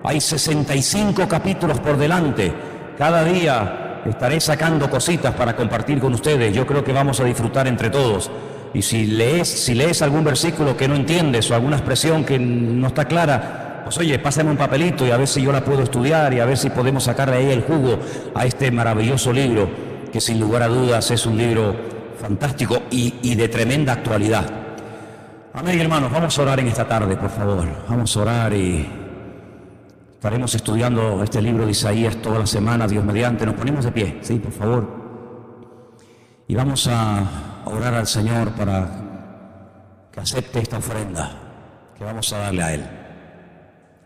Hay 65 capítulos por delante. Cada día estaré sacando cositas para compartir con ustedes. Yo creo que vamos a disfrutar entre todos. Y si lees algún versículo que no entiendes o alguna expresión que no está clara, pues oye, pásame un papelito y a ver si yo la puedo estudiar y a ver si podemos sacarle ahí el jugo a este maravilloso libro, que sin lugar a dudas es un libro fantástico y de tremenda actualidad. Amén, hermanos, vamos a orar en esta tarde, por favor. Vamos a orar y estaremos estudiando este libro de Isaías toda la semana, Dios mediante. Nos ponemos de pie, sí, por favor. Y vamos a orar al Señor para que acepte esta ofrenda que vamos a darle a Él.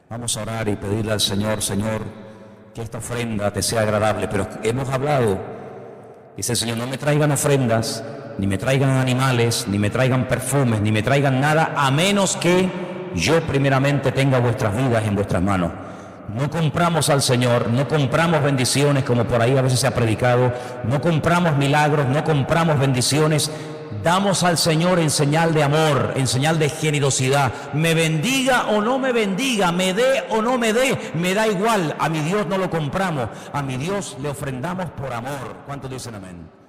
Vamos a orar y pedirle al Señor, Señor, que esta ofrenda te sea agradable. Pero hemos hablado, dice el Señor, no me traigan ofrendas, ni me traigan animales, ni me traigan perfumes, ni me traigan nada, a menos que yo primeramente tenga vuestras vidas en vuestras manos. No compramos al Señor, no compramos bendiciones como por ahí a veces se ha predicado, no compramos milagros, no compramos bendiciones, damos al Señor en señal de amor, en señal de generosidad. Me bendiga o no me bendiga, me dé o no me dé, me da igual. A mi Dios no lo compramos, a mi Dios le ofrendamos por amor. ¿Cuántos dicen amén?